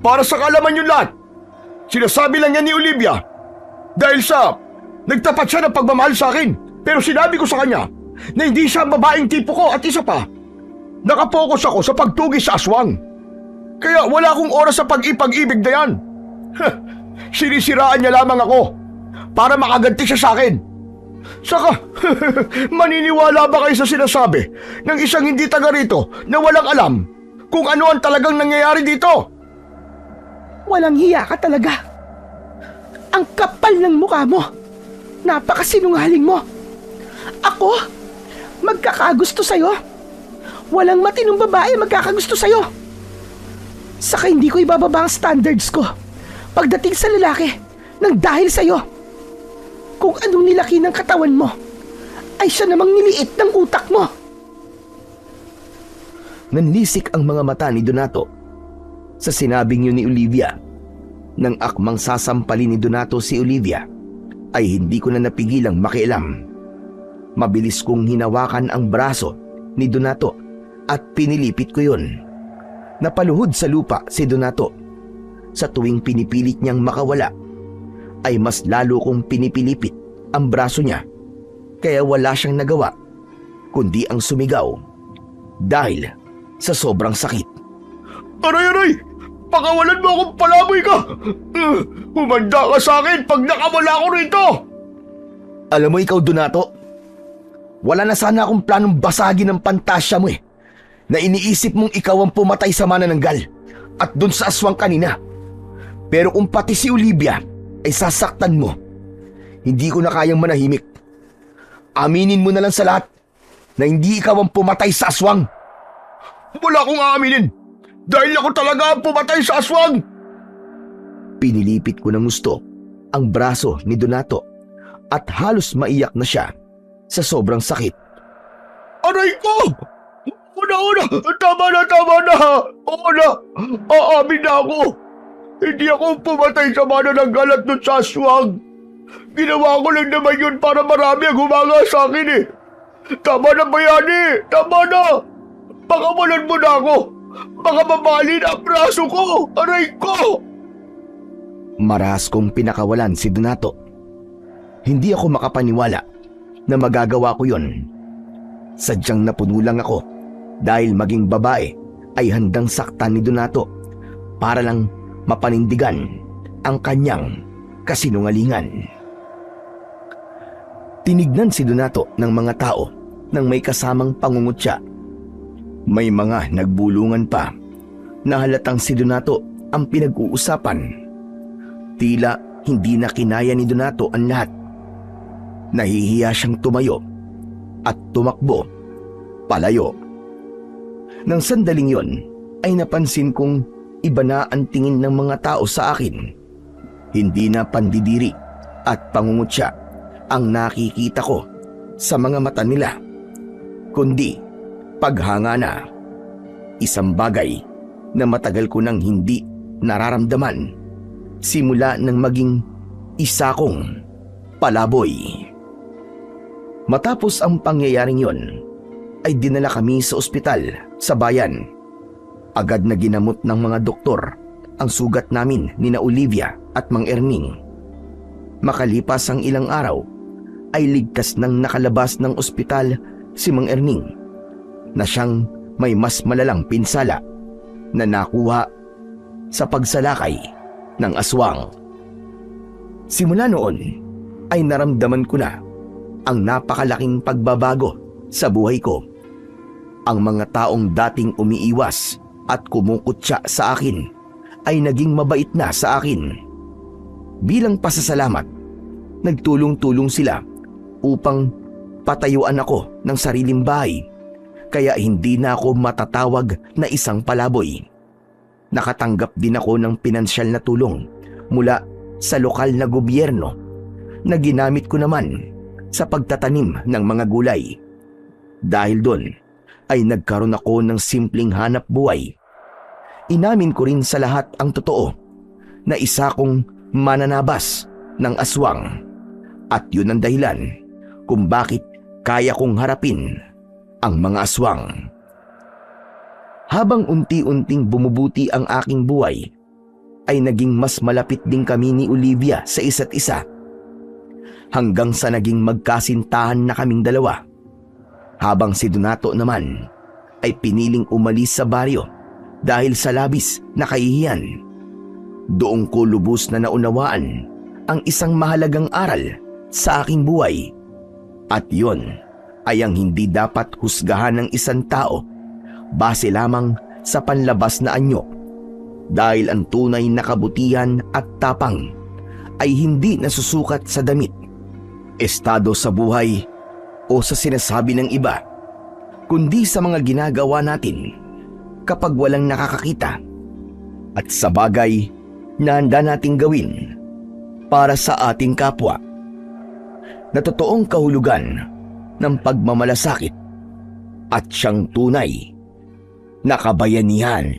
para sa kaalaman yun lahat, sinasabi lang yan ni Olivia dahil sa nagtapat siya ng pagmamahal sa akin. Pero sinabi ko sa kanya na hindi siya ang babaeng tipo ko at isa pa, nakapokus ako sa pagtugis sa aswang. Kaya wala akong oras sa pag-ipag-ibig na yan. Sinisiraan niya lamang ako para makaganti siya sa akin. Saka, maniniwala ba kayo sa sinasabi ng isang hindi taga rito na walang alam kung ano ang talagang nangyayari dito? Walang hiya ka talaga. Ang kapal ng mukha mo. Napakasinungaling mo. Ako? Magkakagusto sa'yo? Walang matinong babae magkakagusto sa'yo. Saka hindi ko ibababa ang standards ko pagdating sa lalaki nang dahil sa'yo. Kung anong nilaki ng katawan mo, ay siya namang niliit ng utak mo. nanlisik ang mga mata ni Donato sa sinabing yun ni Olivia. Nang akmang sasampalin ni Donato si Olivia, ay hindi ko na napigilang makialam. Mabilis kong hinawakan ang braso ni Donato at pinilipit ko yun. Napaluhod sa lupa si Donato. Sa tuwing pinipilit niyang makawala, ay mas lalo kong pinipilipit ang braso niya. Kaya wala siyang nagawa, kundi ang sumigaw dahil sa sobrang sakit. Aray, aray! Pakawalan mo akong palaboy ka! Humanda ka sa akin pag nakawala ko rito! Alam mo ikaw, Donato, wala na sana akong planong basagin ng pantasya mo na iniisip mong ikaw ang pumatay sa manananggal at dun sa aswang kanina. Pero kung pati si Olivia ay sasaktan mo, hindi ko na kayang manahimik. Aminin mo na lang sa lahat na hindi ikaw ang pumatay sa aswang. Wala akong aaminin dahil ako talaga ang pumatay sa aswang! Pinilipit ko ng gusto ang braso ni Donato at halos maiyak na siya sa sobrang sakit. Aray ko! Una! Tama na! Oo na! Aamin na ako! Hindi ako pumatay sa manananggal at dun sa aswang! Ginawa ko lang naman yun para marami ang humanga sa akin eh! Tama na, Bayani! Tama na! Pakawalan mo na ako! Baka mabalin ang braso ko! Aray ko! Marahas kong pinakawalan si Donato. Hindi ako makapaniwala na magagawa ko yon. Sadyang napuno lang ako dahil maging babae ay handang saktan ni Donato para lang mapanindigan ang kanyang kasinungalingan. Tinignan si Donato ng mga tao nang may kasamang pangungutya. May mga nagbulungan pa na halatang si Donato ang pinag-uusapan. Tila hindi na kinaya ni Donato ang lahat. Nahihiya siyang tumayo at tumakbo palayo. Nang sandaling yon ay napansin kong iba na ang tingin ng mga tao sa akin. Hindi na pandidiri at pangungutya ang nakikita ko sa mga mata nila, kundi paghanga na. Isang bagay na matagal ko nang hindi nararamdaman simula nang maging isa kong palaboy. Matapos ang pangyayaring yon, ay dinala kami sa ospital sa bayan. Agad na ginamot ng mga doktor ang sugat namin ni na Olivia at Mang Erning. Makalipas ang ilang araw, ay ligtas nang nakalabas ng ospital si Mang Erning na siyang may mas malalang pinsala na nakuha sa pagsalakay ng aswang. Simula noon ay naramdaman ko na ang napakalaking pagbabago sa buhay ko. Ang mga taong dating umiiwas at kumukutya sa akin ay naging mabait na sa akin. Bilang pasasalamat, nagtulong-tulong sila upang patayuan ako ng sariling bahay, kaya hindi na ako matatawag na isang palaboy. Nakatanggap din ako ng pinansyal na tulong mula sa lokal na gobyerno na ginamit ko naman sa pagtatanim ng mga gulay. Dahil doon ay nagkaroon ako ng simpleng hanap buhay. Inamin ko rin sa lahat ang totoo na isa kong mananabas ng aswang, at yun ang dahilan kung bakit kaya kong harapin ang mga aswang. Habang unti-unting bumubuti ang aking buhay, ay naging mas malapit din kami ni Olivia sa isa't isa. Hanggang sa naging magkasintahan na kaming dalawa. Habang si Donato naman ay piniling umalis sa baryo dahil sa labis na kahihiyan. Doon ko lubos na naunawaan ang isang mahalagang aral sa aking buhay. At yun ay ang hindi dapat husgahan ng isang tao base lamang sa panlabas na anyo, dahil ang tunay na kabutihan at tapang ay hindi nasusukat sa damit, estado sa buhay o sa sinasabi ng iba, kundi sa mga ginagawa natin kapag walang nakakakita at sa bagay na handa nating gawin para sa ating kapwa, na totoong kahulugan ng pagmamalasakit at siyang tunay na kabayanihan.